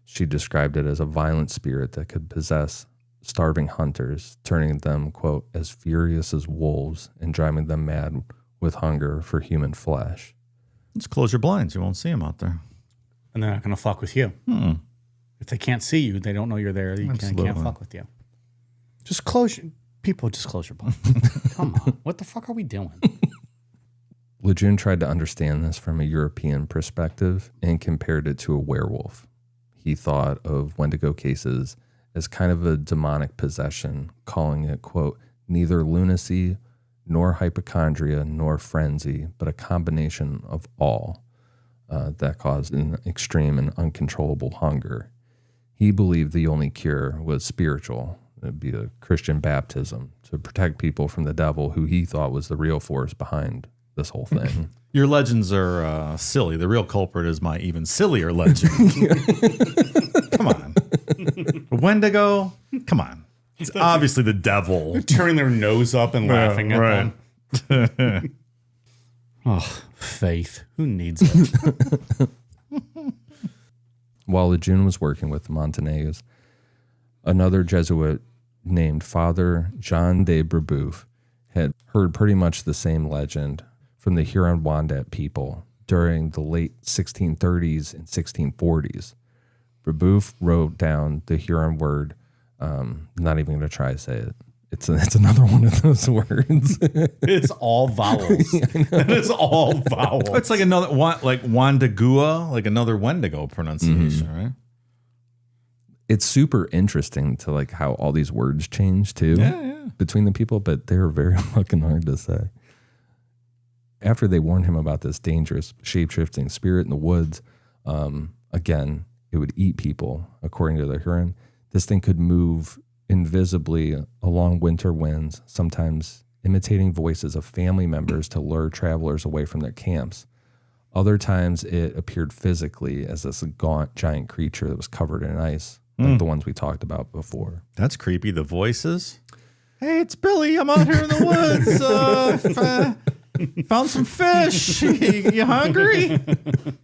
She described it as a violent spirit that could possess starving hunters, turning them, quote, as furious as wolves and driving them mad with hunger for human flesh.
Just close your blinds. You won't see them out there.
And they're not going to fuck with you. If they can't see you, they don't know you're there. You can't fuck with you. Just close your blinds. Come on. What the fuck are we doing?
Lejeune tried to understand this from a European perspective and compared it to a werewolf. He thought of Wendigo cases as kind of a demonic possession, calling it, quote, neither lunacy nor hypochondria nor frenzy, but a combination of all that caused an extreme and uncontrollable hunger. He believed the only cure was spiritual. It'd be a Christian baptism to protect people from the devil, who he thought was the real force behind this whole thing.
Your legends are silly. The real culprit is my even sillier legend. Come on. Wendigo? Come on. It's obviously the devil.
Turning their nose up and laughing at them. Oh, faith. Who needs it?
While Lejeune was working with the Montagnais, another Jesuit named Father Jean de Brebeuf had heard pretty much the same legend from the Huron-Wendat people during the late 1630s and 1640s. Brebeuf wrote down the Huron word, not even going to try to say it. It's another one of those words.
It's all vowels. It's all vowels.
It's like another one, like Wendigo, like another Wendigo pronunciation, right?
It's super interesting to like how all these words change too between the people, but they're very fucking hard to say. After they warned him about this dangerous shape-shifting spirit in the woods, again, it would eat people, according to the Huron. This thing could move invisibly along winter winds, sometimes imitating voices of family members to lure travelers away from their camps. Other times it appeared physically as this gaunt giant creature that was covered in ice, like the ones we talked about before.
That's creepy. The voices. Hey, it's Billy. I'm out here in the woods. Found some fish. You hungry?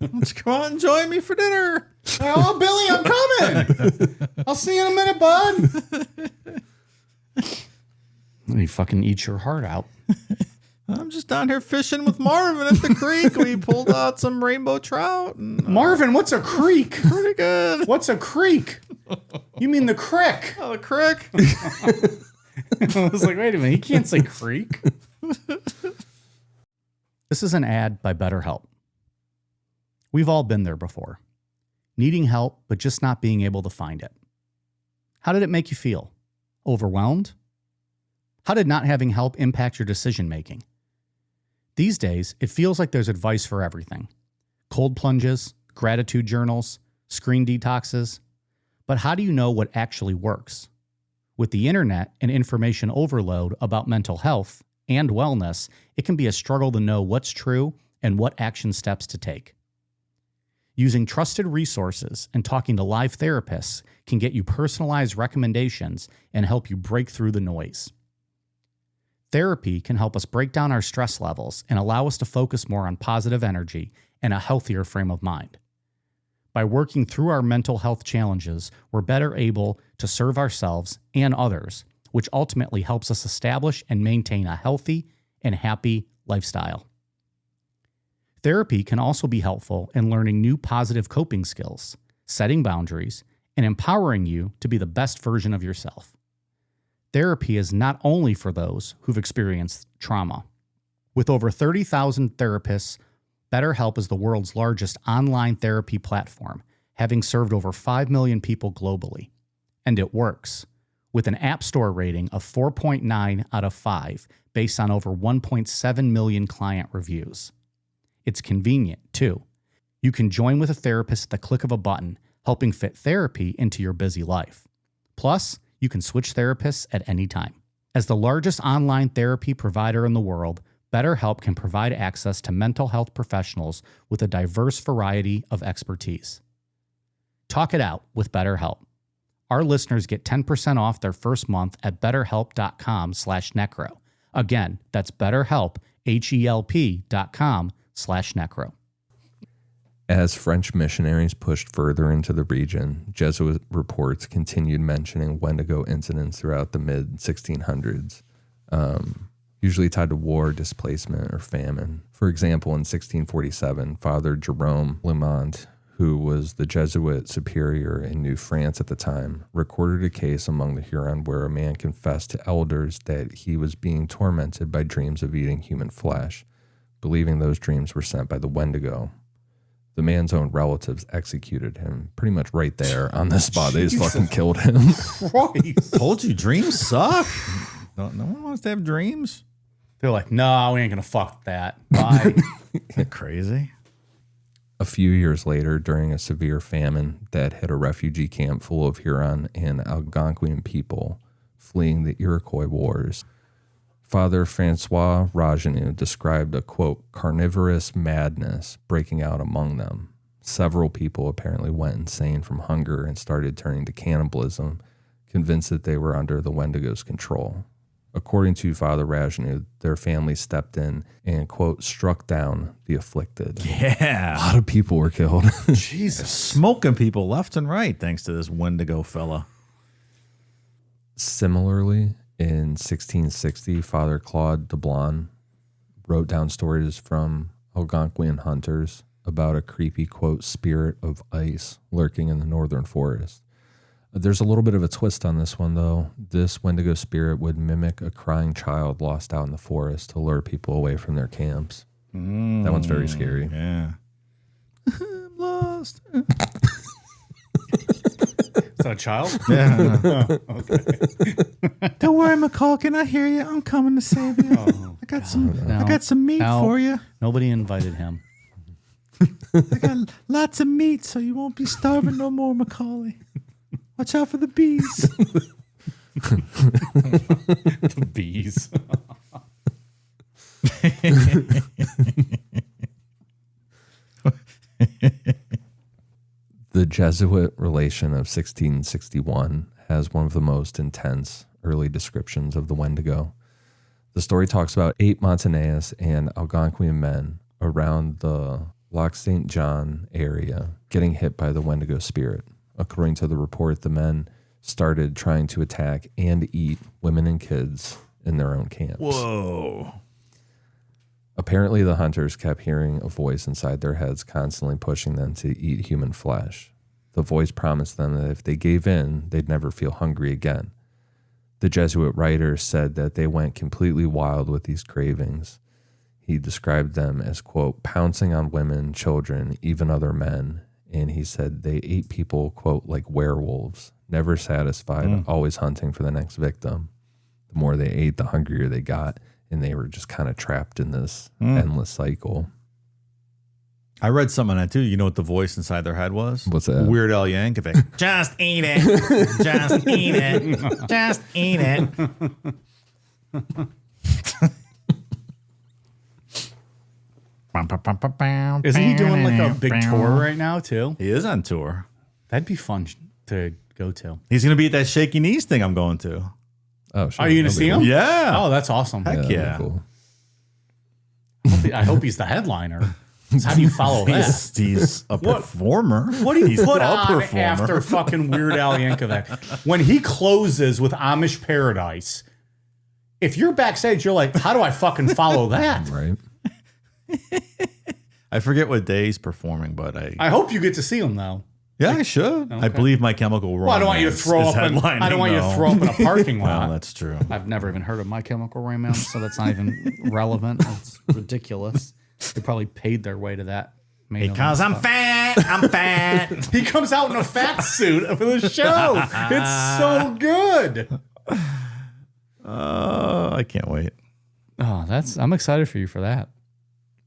Let's come out and join me for dinner.
Oh, Billy, I'm coming. I'll see you in a minute, bud. You fucking eat your heart out.
I'm just down here fishing with Marvin at the creek. We pulled out some rainbow trout. And,
Marvin, what's a creek?
pretty good.
What's a creek? You mean the crick?
Oh, the creek.
I was like, wait a minute, he can't say creek. This is an ad by BetterHelp. We've all been there before. Needing help, but just not being able to find it. How did it make you feel? Overwhelmed? How did not having help impact your decision making? These days, it feels like there's advice for everything. Cold plunges, gratitude journals, screen detoxes. But how do you know what actually works? With the internet and information overload about mental health and wellness, it can be a struggle to know what's true and what action steps to take. Using trusted resources and talking to live therapists can get you personalized recommendations and help you break through the noise. Therapy can help us break down our stress levels and allow us to focus more on positive energy and a healthier frame of mind. By working through our mental health challenges, we're better able to serve ourselves and others, which ultimately helps us establish and maintain a healthy and happy lifestyle. Therapy can also be helpful in learning new positive coping skills, setting boundaries, and empowering you to be the best version of yourself. Therapy is not only for those who've experienced trauma. With over 30,000 therapists, BetterHelp is the world's largest online therapy platform, having served over 5 million people globally. And it works, with an App Store rating of 4.9 out of 5 based on over 1.7 million client reviews. It's convenient, too. You can join with a therapist at the click of a button, helping fit therapy into your busy life. Plus, you can switch therapists at any time. As the largest online therapy provider in the world, BetterHelp can provide access to mental health professionals with a diverse variety of expertise. Talk it out with BetterHelp. Our listeners get 10% off their first month at betterhelp.com/necro. Again, that's BetterHelp, HELP.com/necro.
As French missionaries pushed further into the region, Jesuit reports continued mentioning Wendigo incidents throughout the mid-1600s, usually tied to war, displacement, or famine. For example, in 1647, Father Jerome Lemont, who was the Jesuit superior in New France at the time, recorded a case among the Huron where a man confessed to elders that he was being tormented by dreams of eating human flesh, believing those dreams were sent by the Wendigo. The man's own relatives executed him pretty much right there on the spot. They just fucking killed him.
Christ.
Told you, dreams suck. No one wants to have dreams.
They're like, no, we ain't going to fuck that. Bye.
Isn't that crazy?
A few years later, during a severe famine that hit a refugee camp full of Huron and Algonquian people fleeing the Iroquois Wars, Father Francois Rajeanu described a, quote, carnivorous madness breaking out among them. Several people apparently went insane from hunger and started turning to cannibalism, convinced that they were under the Wendigo's control. According to Father Rajanu, their family stepped in and, quote, struck down the afflicted. A
Yeah.
lot of people were killed.
Jesus. Smoking people left and right thanks to this Wendigo fella.
Similarly, in 1660, Father Claude Dablon wrote down stories from Algonquian hunters about a creepy, quote, spirit of ice lurking in the northern forest. There's a little bit of a twist on this one, though. This Wendigo spirit would mimic a crying child lost out in the forest to lure people away from their camps. That one's very scary.
Yeah. I'm lost.
Is that a child?
Yeah.
Okay.
Don't worry, McCall. Can I hear you? I'm coming to save you.
Oh,
I got some.
no.
I got some meat
No.
for you.
Nobody invited him.
I got lots of meat, so you won't be starving no more, Macaulay. Watch out for the bees.
The bees.
The Jesuit relation of 1661 has one of the most intense early descriptions of the Wendigo. The story talks about 8 Montagnais and Algonquian men around the Lac St. John area getting hit by the Wendigo spirit. According to the report, the men started trying to attack and eat women and kids in their own camps.
Whoa.
Apparently, the hunters kept hearing a voice inside their heads constantly pushing them to eat human flesh. The voice promised them that if they gave in, they'd never feel hungry again. The Jesuit writer said that they went completely wild with these cravings. He described them as, quote, pouncing on women, children, even other men. And he said they ate people, quote, like werewolves, never satisfied, always hunting for the next victim. The more they ate, the hungrier they got. And they were just kind of trapped in this endless cycle.
I read something on that too. You know what the voice inside their head was?
What's that?
Weird Al Yankovic. Just eat it. Just eat it. Just eat it.
Isn't he doing like a big tour right now too?
He is on tour.
That'd be fun to go to.
He's going to be at that Shaky Knees thing I'm going to.
Oh, sure.
Are you going to see him?
Yeah.
Oh, that's awesome.
Heck yeah.
Cool.
I hope he's the headliner. How do you follow that?
He's a performer.
What do you
He's
put
a
on
performer.
after fucking Weird Al Yankovic? When he closes with Amish Paradise, if you're backstage, you're like, how do I fucking follow that?
Right.
I forget what day he's performing, but
I hope you get to see him though.
yeah, I should. I believe My Chemical Romance.
Well, I don't want you to throw up. I don't want you to throw up in a parking lot.
Well, that's true.
I've never even heard of My Chemical Romance, so that's not even relevant. It's ridiculous. They probably paid their way to that.
Because I'm fat. I'm fat.
He comes out in a fat suit for the show. It's so good.
I can't wait.
Oh, I'm excited for you for that.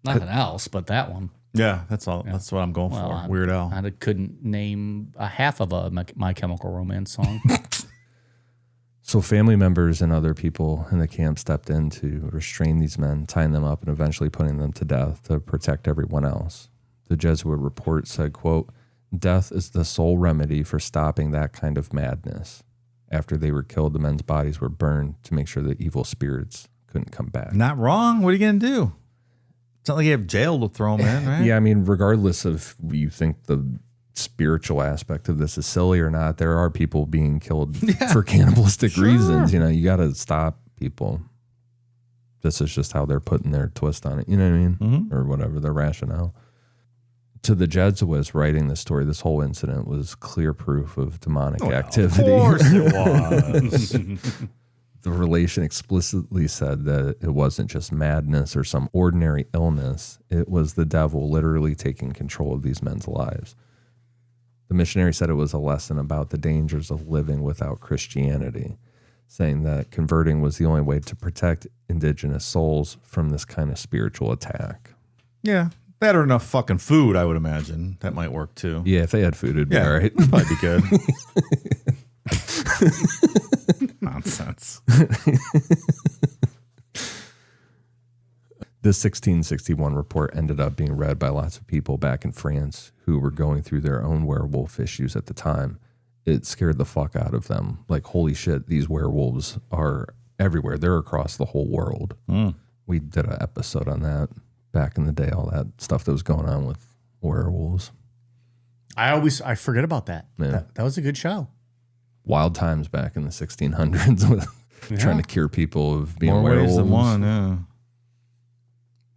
Nothing else, but that one.
Yeah, that's all. That's what I'm going for. Weird Al.
I couldn't name a half of a My Chemical Romance song.
So family members and other people in the camp stepped in to restrain these men, tying them up and eventually putting them to death to protect everyone else. The Jesuit report said, quote, death is the sole remedy for stopping that kind of madness. After they were killed, the men's bodies were burned to make sure the evil spirits couldn't come back.
Not wrong. What are you going to do? It's not like you have jail to throw them in, right?
Yeah, I mean, regardless of you think the spiritual aspect of this is silly or not, there are people being killed for cannibalistic reasons. You know, you got to stop people. This is just how they're putting their twist on it. You know what I mean?
Mm-hmm.
Or whatever, their rationale. To the Jesuits writing this story, this whole incident was clear proof of demonic activity.
Of course it was.
The relation explicitly said that it wasn't just madness or some ordinary illness. It was the devil literally taking control of these men's lives. The missionary said it was a lesson about the dangers of living without Christianity, saying that converting was the only way to protect indigenous souls from this kind of spiritual attack.
Yeah. Better enough fucking food, I would imagine. That might work too.
Yeah, if they had food, it'd be all right.
It'd probably be good. Nonsense.
This 1661 report ended up being read by lots of people back in France who were going through their own werewolf issues at the time. It scared the fuck out of them. Like, holy shit, these werewolves are everywhere. They're across the whole world. We did an episode on that back in the day, all that stuff that was going on with werewolves.
I forget about that.
Yeah.
That was a good show.
Wild times back in the 1600s with trying to cure people of being
More
werewolves.
ways than one, yeah.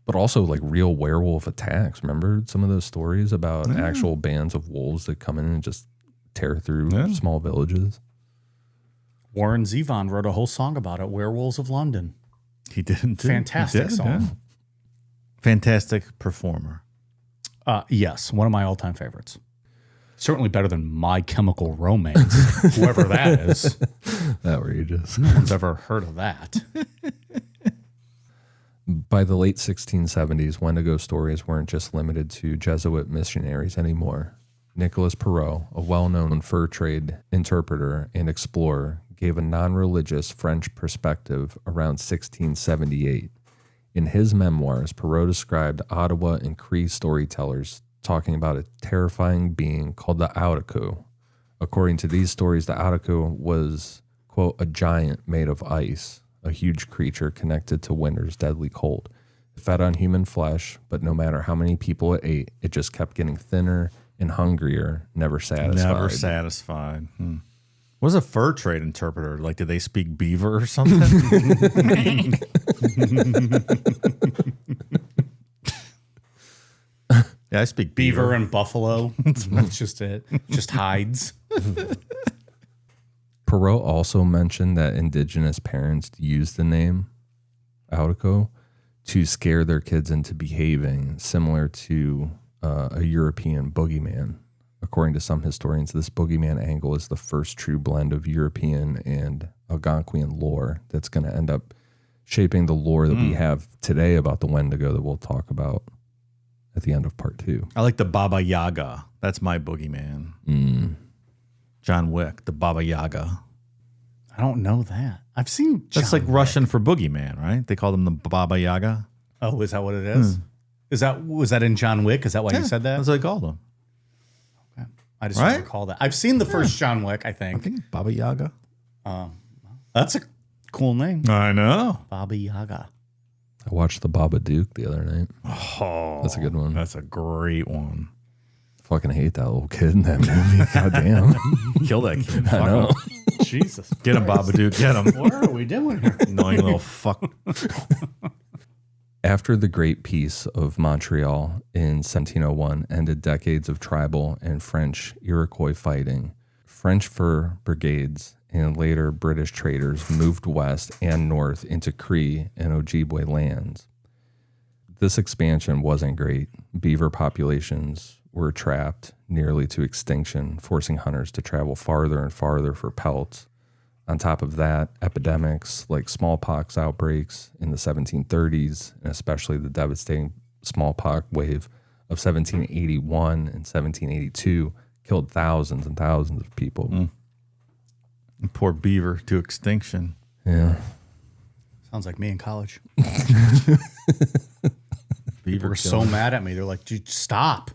But also like real werewolf attacks. Remember some of those stories about actual bands of wolves that come in and just tear through small villages?
Warren Zevon wrote a whole song about it, Werewolves of London.
He did.
Fantastic song.
Yeah. Fantastic performer.
Yes, one of my all-time favorites. Certainly better than My Chemical Romance, whoever that is.
Outrageous.
No one's ever heard of that.
By the late 1670s, Wendigo stories weren't just limited to Jesuit missionaries anymore. Nicolas Perrault, a well-known fur trade interpreter and explorer, gave a non-religious French perspective around 1678. In his memoirs, Perrault described Ottawa and Cree storytellers talking about a terrifying being called the Oudico. According to these stories, the Oudico was, quote, a giant made of ice, a huge creature connected to winter's deadly cold. It fed on human flesh, but no matter how many people it ate, it just kept getting thinner and hungrier, never satisfied.
Never satisfied. What was a fur trade interpreter? Like, did they speak beaver or something? Yeah, I speak
Beaver and buffalo. That's just it. Just hides.
Perrault also mentioned that indigenous parents used the name Oudico to scare their kids into behaving, similar to a European boogeyman. According to some historians, this boogeyman angle is the first true blend of European and Algonquian lore that's going to end up shaping the lore that we have today about the Wendigo that we'll talk about at the end of part 2.
I like the Baba Yaga. That's my boogeyman. John Wick, the Baba Yaga.
I don't know that. I've seen
That's
John
like
Wick.
Russian for boogeyman, right? They call them the Baba Yaga.
Oh, is that what it is? Was that in John Wick? Is that why you said that?
That's what they call them.
Okay. I just
Right?
don't recall that. I've seen the first John Wick, I think.
I think Baba Yaga.
That's a cool name.
I know.
Baba Yaga.
I watched the Babadook the other night.
Oh,
That's a good one.
That's a great one.
Fucking hate that little kid in that movie. God damn.
Kill that kid.
I know.
Jesus.
Get him, Babadook. Get him.
What are we doing here?
Annoying little fuck.
After the Great Peace of Montreal in 1701 ended decades of tribal and French Iroquois fighting, French fur brigades and later British traders moved west and north into Cree and Ojibwe lands. This expansion wasn't great. Beaver populations were trapped nearly to extinction, forcing hunters to travel farther and farther for pelts. On top of that, epidemics like smallpox outbreaks in the 1730s, and especially the devastating smallpox wave of 1781 and 1782, killed thousands and thousands of people.
Poor beaver to extinction.
Yeah.
Sounds like me in college.
Beaver
They were so
killed.
mad at me. They're like, dude, stop.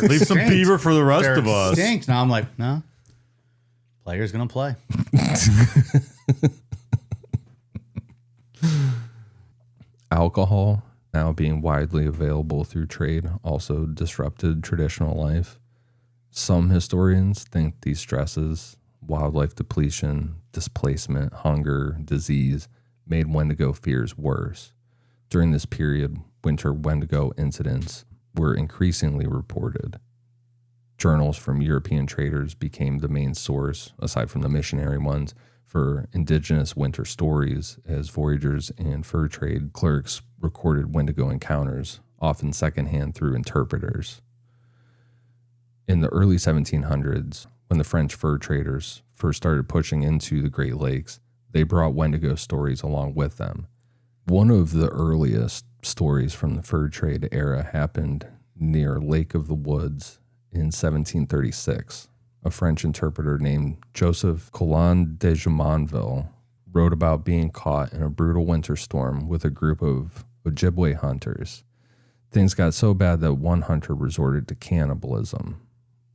Leave some beaver for the rest of us.
Extinct. Now I'm like, no. Player's going to play.
Alcohol, now being widely available through trade, also disrupted traditional life. Some historians think these stresses, wildlife depletion, displacement, hunger, disease, made Wendigo fears worse. During this period, winter Wendigo incidents were increasingly reported. Journals from European traders became the main source, aside from the missionary ones, for indigenous winter stories, as voyagers and fur trade clerks recorded Wendigo encounters, often secondhand through interpreters. In the early 1700s, when the French fur traders first started pushing into the Great Lakes, they brought Wendigo stories along with them. One of the earliest stories from the fur trade era happened near Lake of the Woods in 1736. A French interpreter named Joseph Colin de Jumonville wrote about being caught in a brutal winter storm with a group of Ojibwe hunters. Things got so bad that one hunter resorted to cannibalism.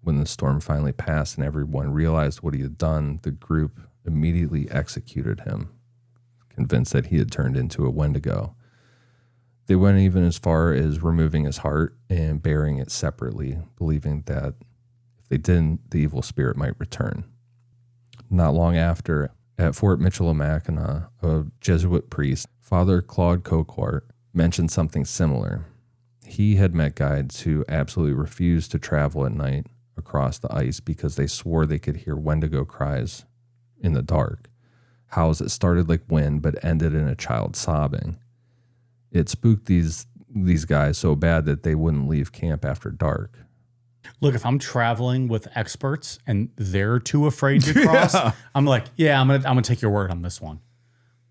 When the storm finally passed and everyone realized what he had done, the group immediately executed him. convinced that he had turned into a Wendigo. They went even as far as removing his heart and burying it separately, believing that if they didn't, the evil spirit might return. Not long after, at Fort Michilimackinac, a Jesuit priest, Father Claude Coquart, mentioned something similar. He had met guides who absolutely refused to travel at night across the ice because they swore they could hear Wendigo cries in the dark, howls that started like wind but ended in a child sobbing. It spooked these guys so bad that they wouldn't leave camp after dark.
Look, if I'm traveling with experts and they're too afraid to cross, I'm like, yeah, I'm gonna take your word on this one.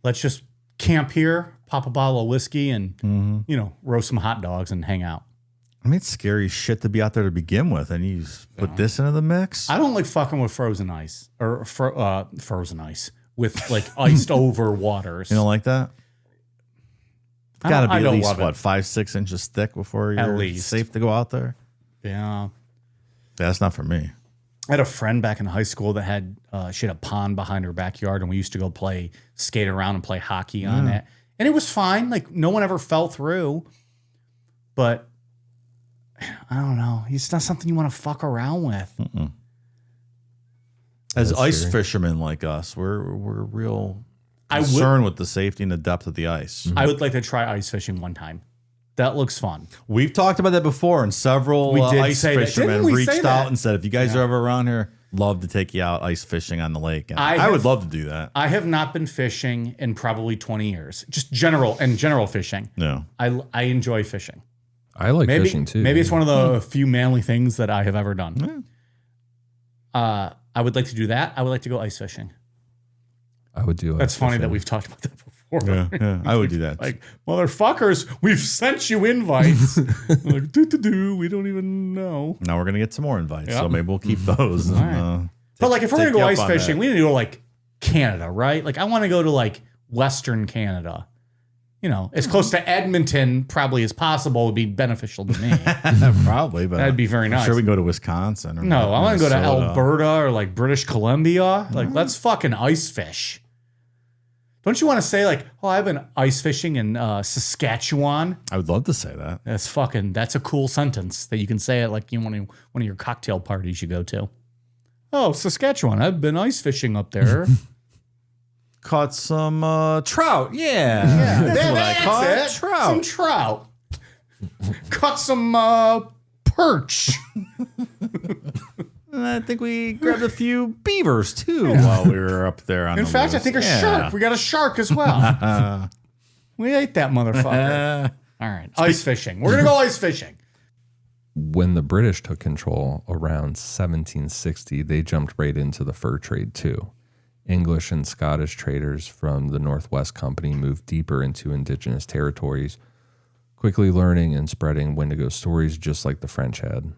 Let's just camp here, pop a bottle of whiskey, and roast some hot dogs and hang out.
I mean, it's scary shit to be out there to begin with, and you put this into the mix.
I don't like fucking with frozen ice or frozen ice with like iced over waters.
You don't like that? It's got to be
I
at
don't
least,
love it.
5-6 inches thick before you're safe to go out there?
Yeah.
That's not for me.
I had a friend back in high school that had she had a pond behind her backyard, and we used to go skate around and play hockey on it. And it was fine. Like, no one ever fell through. But I don't know. It's not something you want to fuck around with.
Mm-mm. As
That's
ice
scary.
fishermen like us, we're real concerned with the safety and the depth of the ice.
I would like to try ice fishing one time. That looks fun.
We've talked about that before, and several
We did
ice
say that.
fishermen
Didn't we
reached
say
out
that?
and said, if you guys are ever around here, love to take you out ice fishing on the lake. And I would love to do that.
I have not been fishing in probably 20 years. Just general fishing.
No.
I enjoy fishing.
I like fishing too.
Maybe it's one of the few manly things that I have ever done. I would like to do that. I would like to go ice fishing.
I would do.
That's
ice
funny
fishing.
that we've talked about that before.
Yeah, I would do that.
Like, motherfuckers, we've sent you invites. Like, we don't even know.
Now we're going to get some more invites,
Yep.
so maybe we'll keep those.
All right. But like, if we're going to go ice fishing, we need to go like Canada, right? Like, I want to go to like Western Canada. As close to Edmonton probably as possible would be beneficial to me.
Probably, but
That'd be very nice.
I'm sure we can go to Wisconsin. Or
No, I want to go to
Minnesota.
Alberta or like British Columbia. Like, let's fucking ice fish. Don't you want to say like, oh, I've been ice fishing in Saskatchewan?
I would love to say that.
That's a cool sentence that you can say at like one of your cocktail parties you go to. Oh, Saskatchewan, I've been ice fishing up there.
Caught some trout. Yeah. That's what I caught.
it.
Trout.
Some trout. Caught some perch.
And I think we grabbed a few beavers too while we were up there on
In
the
fact, I
list.
think a shark. We got a shark as well. We ate that motherfucker. All right. Ice fishing. We're going to go ice fishing.
When the British took control around 1760, they jumped right into the fur trade too. English and Scottish traders from the Northwest Company moved deeper into indigenous territories, quickly learning and spreading Wendigo stories just like the French had.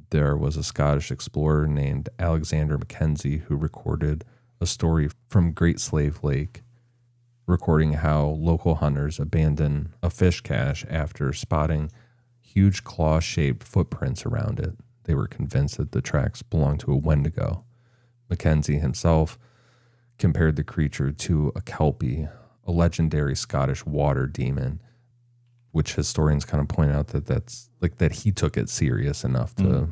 There was a Scottish explorer named Alexander Mackenzie who recorded a story from Great Slave Lake, recording how local hunters abandoned a fish cache after spotting huge claw-shaped footprints around it. They were convinced that the tracks belonged to a Wendigo. Mackenzie himself compared the creature to a kelpie, a legendary Scottish water demon, which historians kind of point out that he took it serious enough to.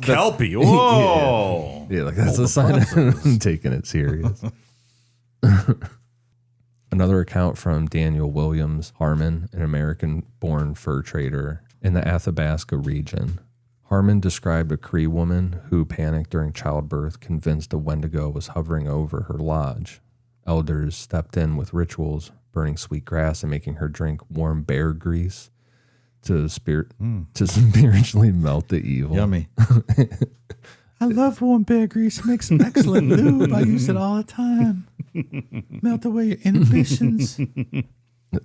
Kelpie. Whoa.
Yeah, like that's a sign of him taking it serious. Another account from Daniel Williams Harmon, an American-born fur trader in the Athabasca region. Harmon described a Cree woman who panicked during childbirth, convinced a Wendigo was hovering over her lodge. Elders stepped in with rituals, burning sweet grass and making her drink warm bear grease to spiritually melt the evil.
Yummy. I love warm bear grease. It makes an excellent lube. I use it all the time. Melt away your inhibitions.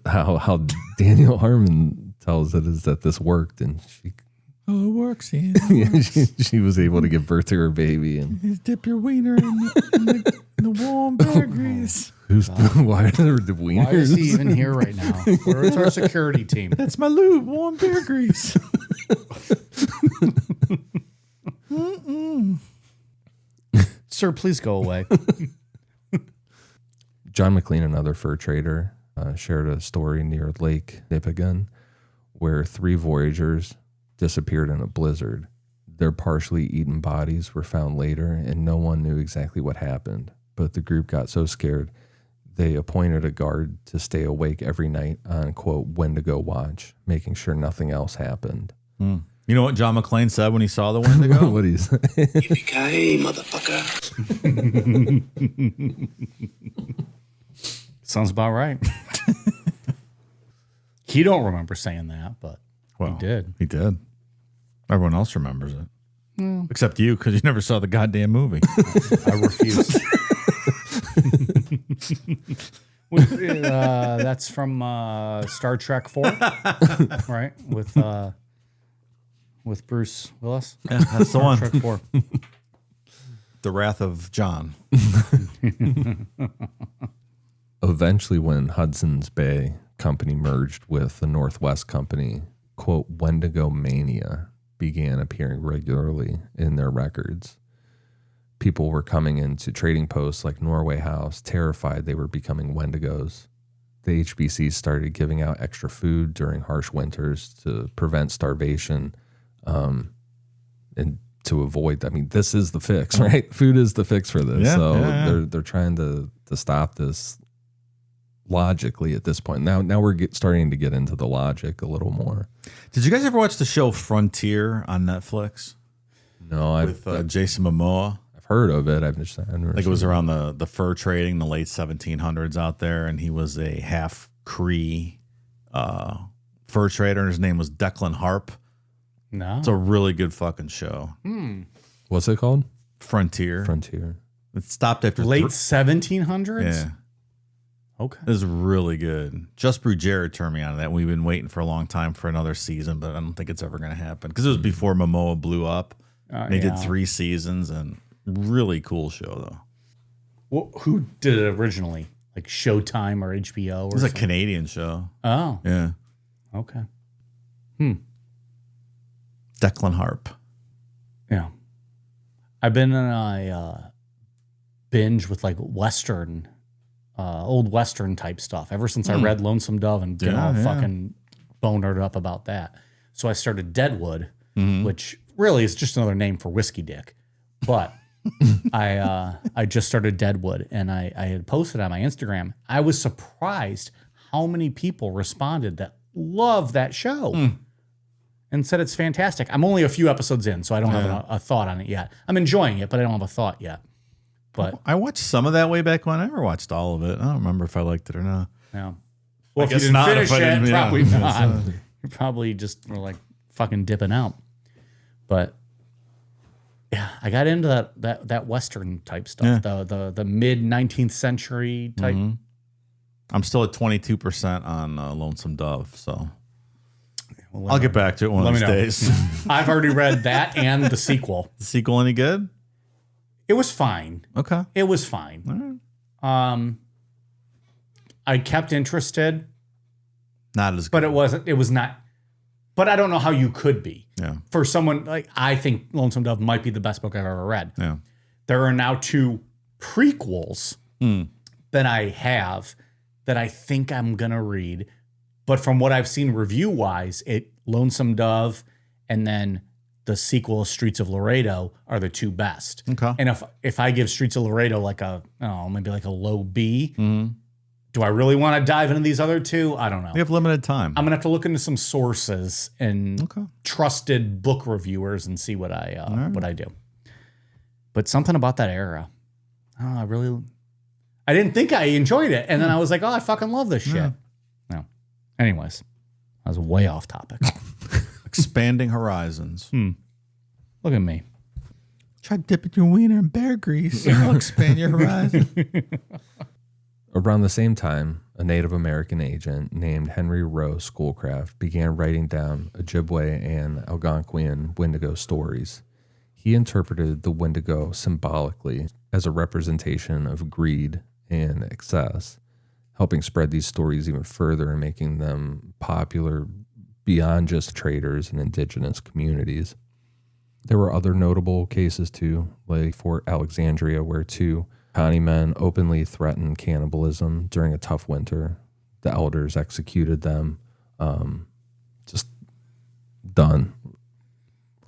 How Daniel Harmon tells it is that this worked, and she
Oh, it works, Ian.
yeah, she was able to give birth to her baby. And
You dip your wiener in the warm bear grease.
why are the wieners?
Why is he even here right now? Where's our security team?
That's my lube, warm bear grease.
Sir, please go away.
John McLean, another fur trader, shared a story near Lake Nipigon where 3 voyagers disappeared in a blizzard. Their partially eaten bodies were found later, and no one knew exactly what happened. But the group got so scared, they appointed a guard to stay awake every night on, quote, Wendigo watch, making sure nothing else happened.
You know what John McClane said when he saw the Wendigo?
What do you say?
Yippee-ki-yay, motherfucker.
Sounds about right. He don't remember saying that, but
Well,
he did.
He did. Everyone else remembers it. Except you, because you never saw the goddamn movie.
I refuse. That's from Star Trek 4, right? With Bruce Willis.
Yeah, that's the one.
Trek 4.
The Wrath of John.
Eventually, when Hudson's Bay Company merged with the Northwest Company, quote, Wendigo mania began appearing regularly in their records. People were coming into trading posts like Norway House, terrified they were becoming Wendigos. The HBCs started giving out extra food during harsh winters to prevent starvation, and to avoid. I mean, this is the fix, right? Food is the fix for this.
Yeah,
they're trying to stop this logically at this point. Now we're starting to get into the logic a little more.
Did you guys ever watch the show Frontier on Netflix?
No,
With Jason Momoa?
I've heard of it. I've never
Like it was around the fur trading, the late 1700s out there, and he was a half Cree fur trader, and his name was Declan Harp.
No.
It's a really good fucking show.
What's it called?
Frontier. It stopped after
Late 1700s?
Yeah.
Okay.
It was really good. Just Brew Jared turned me on to that. We've been waiting for a long time for another season, but I don't think it's ever going to happen because it was before Momoa blew up. They did 3 seasons, and really cool show though.
Well, who did it originally? Like Showtime or HBO? Or
It was a Canadian show.
Oh,
Yeah,
okay.
Declan Harp.
Yeah. I've been in a binge with like Western, old Western type stuff ever since I read Lonesome Dove and get all fucking bonered up about that. So I started Deadwood, which really is just another name for whiskey dick. But I just started Deadwood, and I had posted on my Instagram. I was surprised how many people responded that love that show and said it's fantastic. I'm only a few episodes in, so I don't have a thought on it yet. I'm enjoying it, but I don't have a thought yet. But
I watched some of that way back when. I never watched all of it. I don't remember if I liked it or not.
yeah. Well, if you
guess
didn't
not,
finish
if I didn't-
it,
yeah.
probably not. You probably just were like fucking dipping out. But yeah, I got into that Western type stuff, the mid 19th century type.
I'm still at 22% on Lonesome Dove, so
Well,
I'll get back to it one of these days.
I've already read that and the sequel.
The sequel any good?
It was fine.
Okay.
It was fine. I kept interested,
Not as good.
but it was not. But I don't know how you could be.
Yeah.
For someone like, I think Lonesome Dove might be the best book I've ever read.
Yeah.
There are now 2 prequels that I have that I think I'm going to read. But from what I've seen review-wise, Lonesome Dove and then the sequel, Streets of Laredo, are the 2 best.
Okay.
And if I give Streets of Laredo like maybe like a low B, do I really want to dive into these other 2? I don't know.
We have limited time.
I'm going to have to look into some sources and trusted book reviewers and see what I do. But something about that era, I didn't think I enjoyed it. And then I was like, I fucking love this shit. No. Anyways, I was way off topic.
Expanding horizons.
Look at me.
Try dipping your wiener in bear grease. It'll expand your horizon.
Around the same time, a Native American agent named Henry Rowe Schoolcraft began writing down Ojibwe and Algonquian Wendigo stories. He interpreted the Wendigo symbolically as a representation of greed and excess, helping spread these stories even further and making them popular beyond just traders and indigenous communities. There were other notable cases too, like Fort Alexandria, where 2 Waukani men openly threatened cannibalism during a tough winter. The elders executed them. Just done.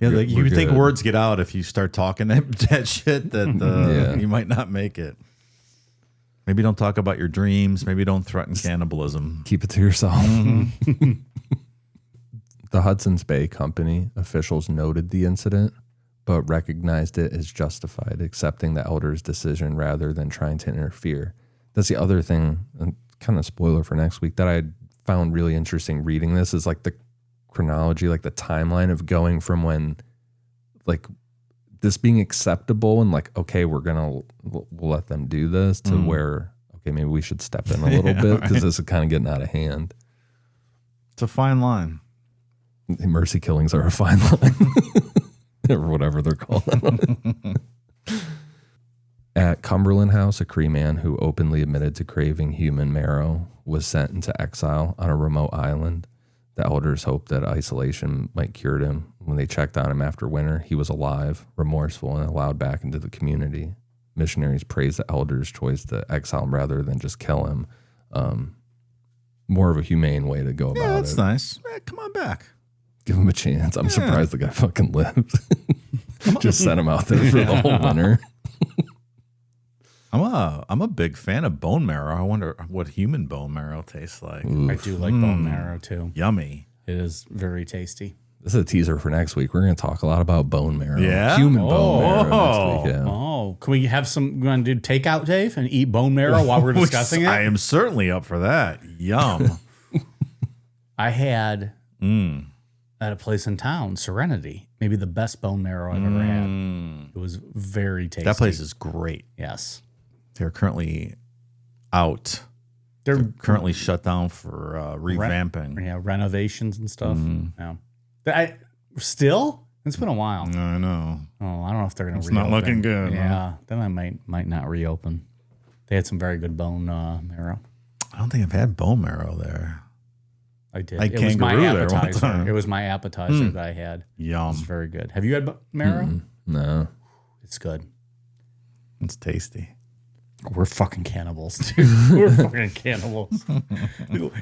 Yeah,
We're-
like you
we're
think
good.
words get out if you start talking that shit that
Yeah.
you might not make it. Maybe don't talk about your dreams. Maybe don't threaten cannibalism.
Keep it to yourself. The Hudson's Bay Company officials noted the incident, but recognized it as justified, accepting the elders' decision rather than trying to interfere. That's the other thing, and kind of spoiler for next week, that I found really interesting reading this is like the chronology, like the timeline of going from when like this being acceptable and like, okay, we'll let them do this to where, okay, maybe we should step in a little bit because this is kind of getting out of hand.
It's a fine line.
Mercy killings are a fine line or whatever they're called. At Cumberland House, a Cree man who openly admitted to craving human marrow was sent into exile on a remote island. The elders hoped that isolation might cure him. When they checked on him after winter, he was alive, remorseful, and allowed back into the community. Missionaries praised the elders' choice to exile him rather than just kill him. More of a humane way to go about
Yeah, that's
it.
nice. Come on back.
Give him a chance. I'm surprised the guy fucking lived. Just sent him out there for the whole winter.
I'm a big fan of bone marrow. I wonder what human bone marrow tastes like.
I do like bone marrow too.
Yummy.
It is very tasty.
This is a teaser for next week. We're going to talk a lot about bone marrow.
Yeah?
Human bone marrow
Oh.
next week. Yeah.
Oh, can we have some? You want to do takeout, Dave, and eat bone marrow while we're discussing
I
it?
am certainly up for that. Yum.
I had at a place in town, Serenity, maybe the best bone marrow I've ever had. It was very tasty.
That place is great.
yes.
They're currently out.
They're
Currently shut down for revamping.
yeah, renovations and stuff. Yeah. Still? It's been a while.
I know.
Oh, I don't know if they're going to
It's
reopen.
not looking good,
Yeah, then I might not reopen. They had some very good bone marrow.
I don't think I've had bone marrow there.
I did.
I
It was my
kangaroo there one
appetizer.
time.
It was my appetizer that I had. It was
Yum.
very good. Have you had marrow?
No.
It's good.
It's tasty.
We're fucking cannibals, dude. We're fucking cannibals.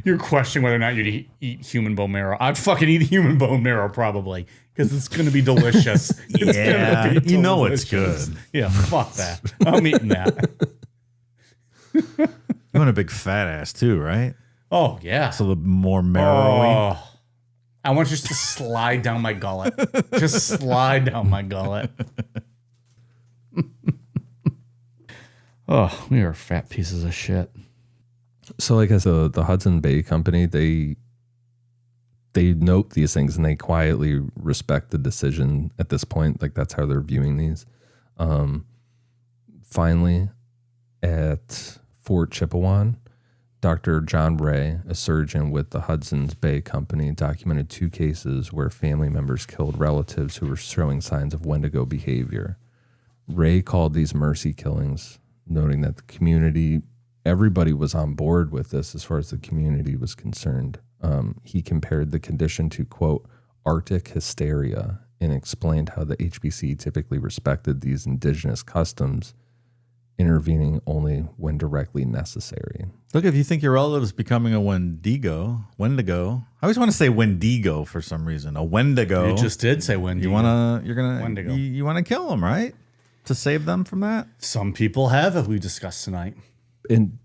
You're questioning whether or not you'd eat human bone marrow. I'd fucking eat human bone marrow probably because it's going to be delicious. It's
Yeah,
gonna be
you know it's
delicious.
good.
Yeah, fuck that. I'm eating that.
You want a big fat ass too, right?
Oh, yeah.
So the more marrowy.
Oh, I want just to slide down my gullet. Just slide down my gullet. Oh, we are fat pieces of shit.
So like I said, the Hudson Bay Company, they note these things and they quietly respect the decision at this point. Like that's how they're viewing these. Finally, at Fort Chippewan, Dr. John Ray, a surgeon with the Hudson's Bay Company, documented 2 cases where family members killed relatives who were showing signs of Wendigo behavior. Ray called these mercy killings, noting that the community, everybody was on board with this as far as the community was concerned. He compared the condition to, quote, Arctic hysteria, and explained how the HBC typically respected these indigenous customs, intervening only when directly necessary.
Look, if you think your relative is becoming a Wendigo. I always want to say Wendigo for some reason. A Wendigo.
You just did say Wendigo. Wendigo.
You want to kill them, right? To save them from that?
Some people have, as we discussed tonight.
And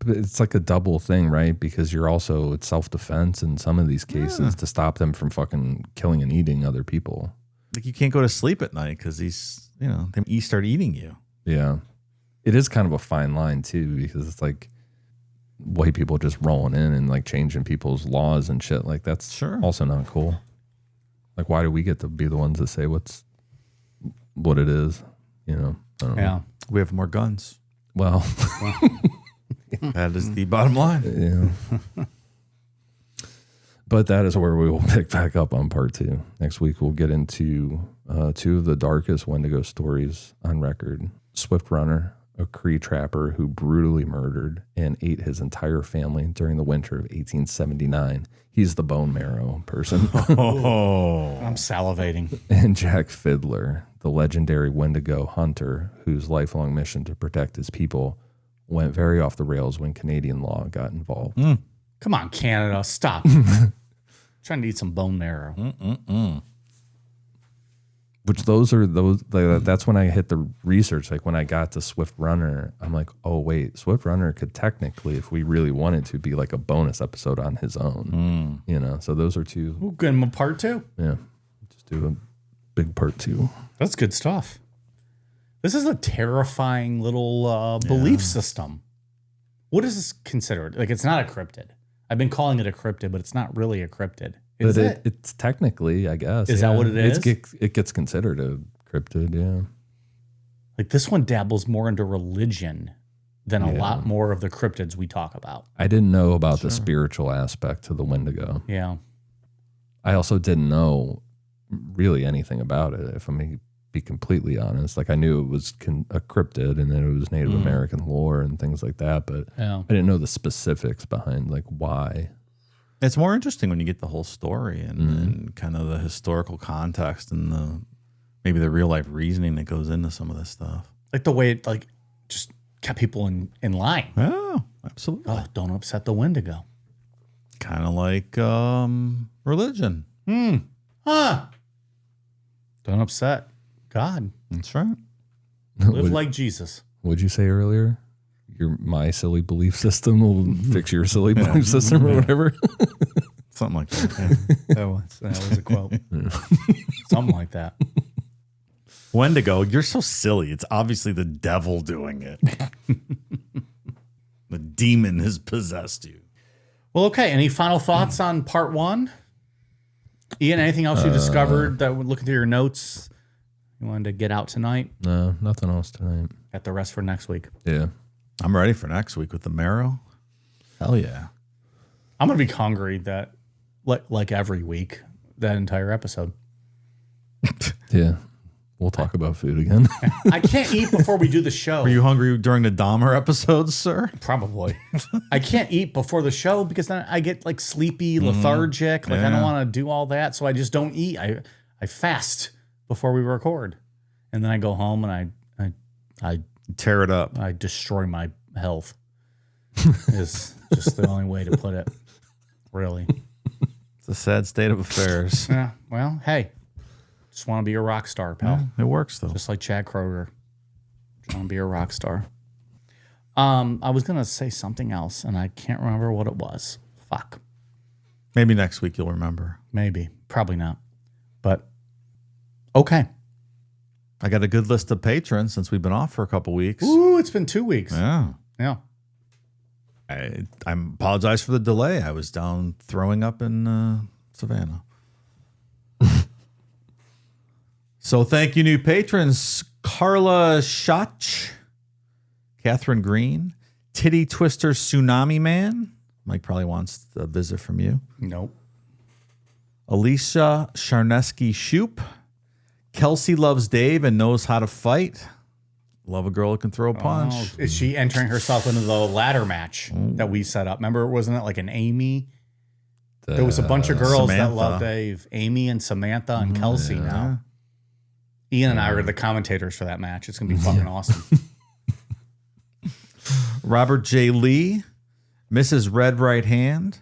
it's like a double thing, right? Because it's self-defense in some of these cases to stop them from fucking killing and eating other people.
Like you can't go to sleep at night because they start eating you.
Yeah. It is kind of a fine line too, because it's like white people just rolling in and like changing people's laws and shit. Like that's
Sure.
also not cool. Like why do we get to be the ones that say what it is? You know? I don't know.
Yeah.
We have more guns.
Well,
That is the bottom line.
yeah. But that is where we will pick back up on part 2. Next week, we'll get into 2 of the darkest Wendigo stories on record. Swift Runner, a Cree trapper who brutally murdered and ate his entire family during the winter of 1879. He's the bone marrow person.
I'm salivating.
And Jack Fiddler, the legendary Wendigo hunter whose lifelong mission to protect his people went very off the rails when Canadian law got involved.
Come on, Canada, stop. Trying to eat some bone marrow.
Which that's when I hit the research. Like when I got to Swift Runner, I'm like, oh wait, Swift Runner could technically, if we really wanted to, be like a bonus episode on his own. You know, so those are two.
We'll get him a part 2.
Yeah, just do a big part 2.
That's good stuff. This is a terrifying little belief system. What is this considered? Like, it's not a cryptid. I've been calling it a cryptid, but it's not really a cryptid. Is it?
It's technically, I guess.
Is that what it is?
It gets considered a cryptid, yeah.
Like, this one dabbles more into religion than a lot more of the cryptids we talk about.
I didn't know about the spiritual aspect to the Wendigo.
Yeah.
I also didn't know really anything about it, if I'm going to be completely honest. Like, I knew it was a cryptid and that it was Native American lore and things like that, but I didn't know the specifics behind, like, why.
It's more interesting when you get the whole story and kind of the historical context and maybe the real life reasoning that goes into some of this stuff.
Like the way it just kept people in line.
Oh, absolutely.
Oh, don't upset the Wendigo.
Kind of like religion.
Huh. Don't upset God.
That's right.
Live like Jesus.
What'd you say earlier? My silly belief system will fix your silly belief system or whatever.
Something like that. Yeah.
That was a quote. Something like that.
Wendigo, you're so silly. It's obviously the devil doing it. The demon has possessed you.
Well, okay. Any final thoughts on part 1? Ian, anything else you discovered that would look through your notes you wanted to get out tonight?
No, nothing else tonight.
Got the rest for next week.
Yeah.
I'm ready for next week with the marrow. Hell yeah.
I'm going to be hungry that, like every week, that entire episode.
Yeah. We'll talk about food again.
I can't eat before we do the show.
Were you hungry during the Dahmer episodes, sir?
Probably. I can't eat before the show because then I get like sleepy, lethargic. Like I don't want to do all that. So I just don't eat. I fast before we record. And then I go home and I
tear it up.
I destroy my health. Is just the only way to put it. Really.
It's a sad state of affairs.
Yeah. Well, hey. Just want to be a rock star, pal.
Yeah, it works, though.
Just like Chad Kroger. Just want to be a rock star. I was going to say something else, and I can't remember what it was. Fuck.
Maybe next week you'll remember.
Maybe. Probably not. But, okay.
I got a good list of patrons since we've been off for a couple weeks.
Ooh, it's been 2 weeks.
Yeah.
Yeah.
I apologize for the delay. I was down throwing up in Savannah. So thank you, new patrons. Carla Schach, Catherine Green, Titty Twister Tsunami Man. Mike probably wants a visit from you.
Nope.
Alicia Charneski Shoop. Kelsey loves Dave and knows how to fight. Love a girl who can throw a punch.
Oh, is she entering herself into the ladder match that we set up? Remember, wasn't it like an Amy? There was a bunch of girls
Samantha.
that love Dave. Amy and Samantha and Kelsey now. Ian and I are the commentators for that match. It's going to be fucking awesome.
Robert J. Lee, Mrs. Red Right Hand,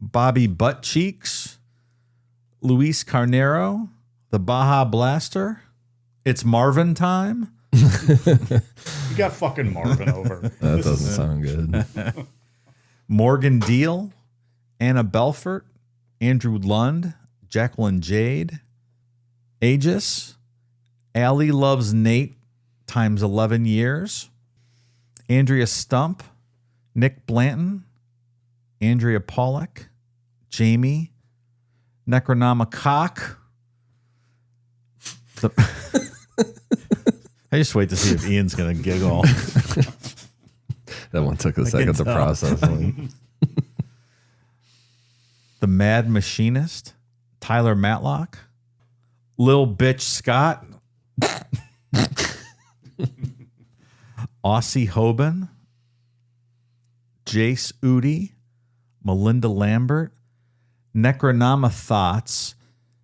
Bobby Butt Cheeks, Luis Carnero, the Baja Blaster. It's Marvin time.
You got fucking Marvin over.
That doesn't sound good.
Morgan Deal, Anna Belfort, Andrew Lund, Jacqueline Jade, Aegis, Allie Loves Nate times 11 years, Andrea Stump, Nick Blanton, Andrea Pollack, Jamie, Necronomicock. I just wait to see if Ian's going to giggle.
That one took a second to process.
The Mad Machinist, Tyler Matlock, Lil Bitch Scott, Aussie Hoban, Jace Udi, Melinda Lambert, Necronama Thoughts,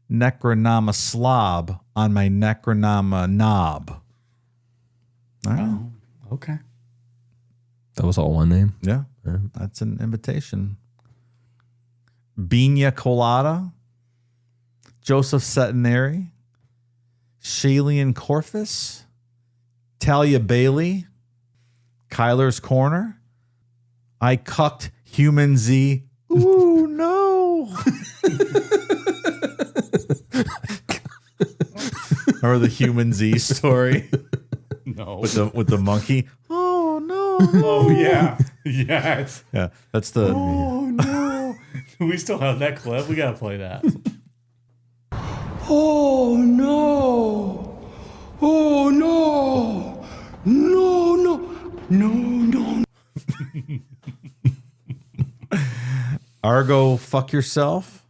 Necronama Slob on my Necronama knob. All right.
Oh, okay.
That was all one name.
Yeah,
Yeah.
that's an invitation. Bina Colada, Joseph Setinary, Shalian Corfus, Talia Bailey, Kyler's Corner, I Cucked Human Z. Ooh, no. Or the Human Z story
No.
with the monkey. Oh, no.
Oh, yeah. Yes.
Yeah, that's the...
Oh, no. We still have that clip. We got to play that.
Oh no! Oh no! No, no, no, no.
Argo Fuck Yourself,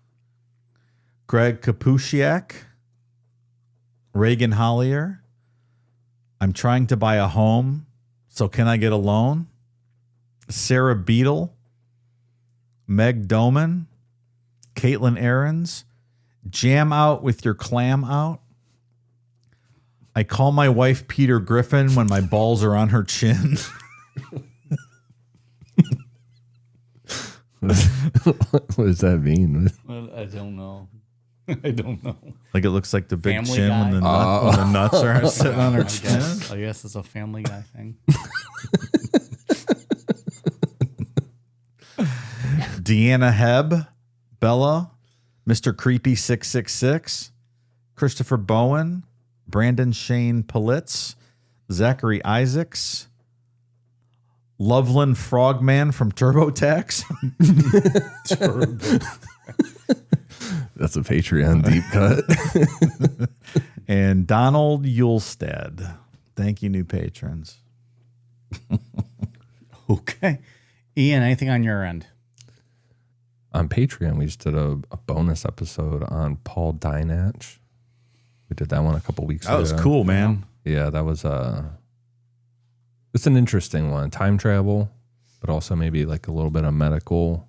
Greg Kapusiak, Reagan Hollier, I'm trying to buy a home, so can I get a loan? Sarah Beadle, Meg Doman, Caitlin Aarons, Jam Out with Your Clam Out. I call my wife Peter Griffin when my balls are on her chin.
What does that mean?
I don't know. I don't know.
Like it looks like the big
Family
chin
Guy?
when the nuts are sitting on her chin.
I guess it's a Family Guy thing.
Deanna Hebb, Bella, Mr. Creepy 666, Christopher Bowen, Brandon Shane Politz, Zachary Isaacs, Loveland Frogman from TurboTax.
That's a Patreon deep cut.
And Donald Yulstead. Thank you, new patrons.
Okay. Ian, anything on your end?
On Patreon, we just did a bonus episode on Paul Dinatch. We did that one a couple weeks ago.
That was cool, man.
Yeah, that was it's an interesting one. Time travel, but also maybe like a little bit of medical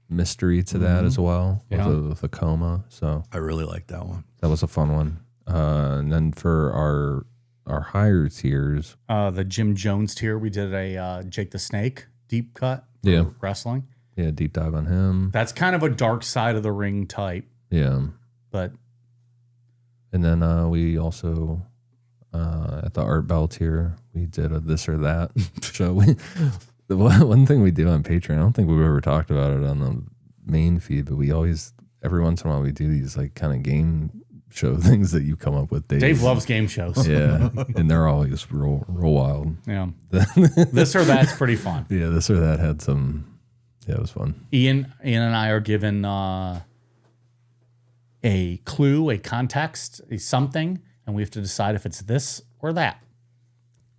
mystery to that as well.
Yeah.
With the coma. So
I really like that one.
that was a fun one. And then for our higher tiers,
The Jim Jones tier, we did a Jake the Snake deep cut for
Yeah.
wrestling.
yeah, deep dive on him.
That's kind of a dark side of the ring type,
Yeah.
but
And then we also at the Art Bell tier, we did a this or that show. The one thing we do on Patreon, I don't think we've ever talked about it on the main feed, but we always, every once in a while, we do these like kind of game show things that you come up with.
Dave loves game shows.
Yeah, and they're always real wild.
Yeah. This or that's pretty fun.
Yeah, this or that had some. Yeah, it was fun.
Ian and I are given a clue, a context, a something, and we have to decide if it's this or that.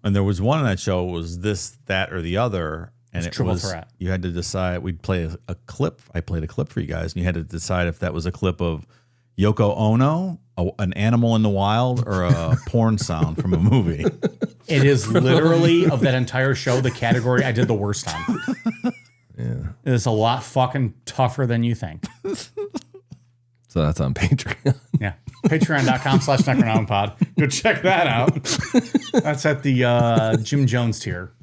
And there was one on that show was this, that, or the other. And
It's
it
triple
was,
threat.
you had to decide, we'd play a clip. I played a clip for you guys, and you had to decide if that was a clip of Yoko Ono, an animal in the wild, or a porn sound from a movie.
It is literally, of that entire show, the category I did the worst on.
Yeah,
It is a lot fucking tougher than you think.
so that's on Patreon.
Yeah. Patreon.com/Necronomipod. Go check that out. That's at the Jim Jones tier.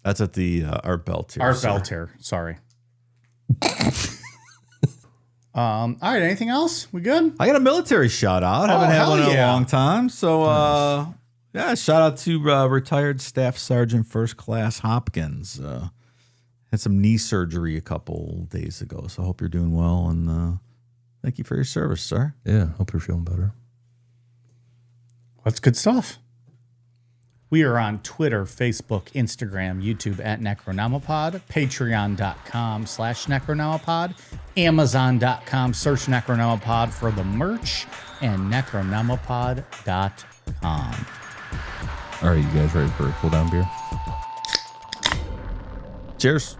That's at the Art Bell tier.
Art
sir.
Bell tier. Sorry. All right. Anything else? We good?
I got a military shout out. Haven't had
hell
one in
yeah.
a long time. So, yeah, shout out to retired Staff Sergeant First Class Hopkins. Had some knee surgery a couple days ago. So I hope you're doing well. And thank you for your service, sir.
Yeah, hope you're feeling better.
That's good stuff. We are on Twitter, Facebook, Instagram, YouTube at Necronomipod, patreon.com/Necronomipod, amazon.com, search Necronomipod for the merch, and necronomipod.com.
All right, you guys ready for a cool down beer?
Cheers.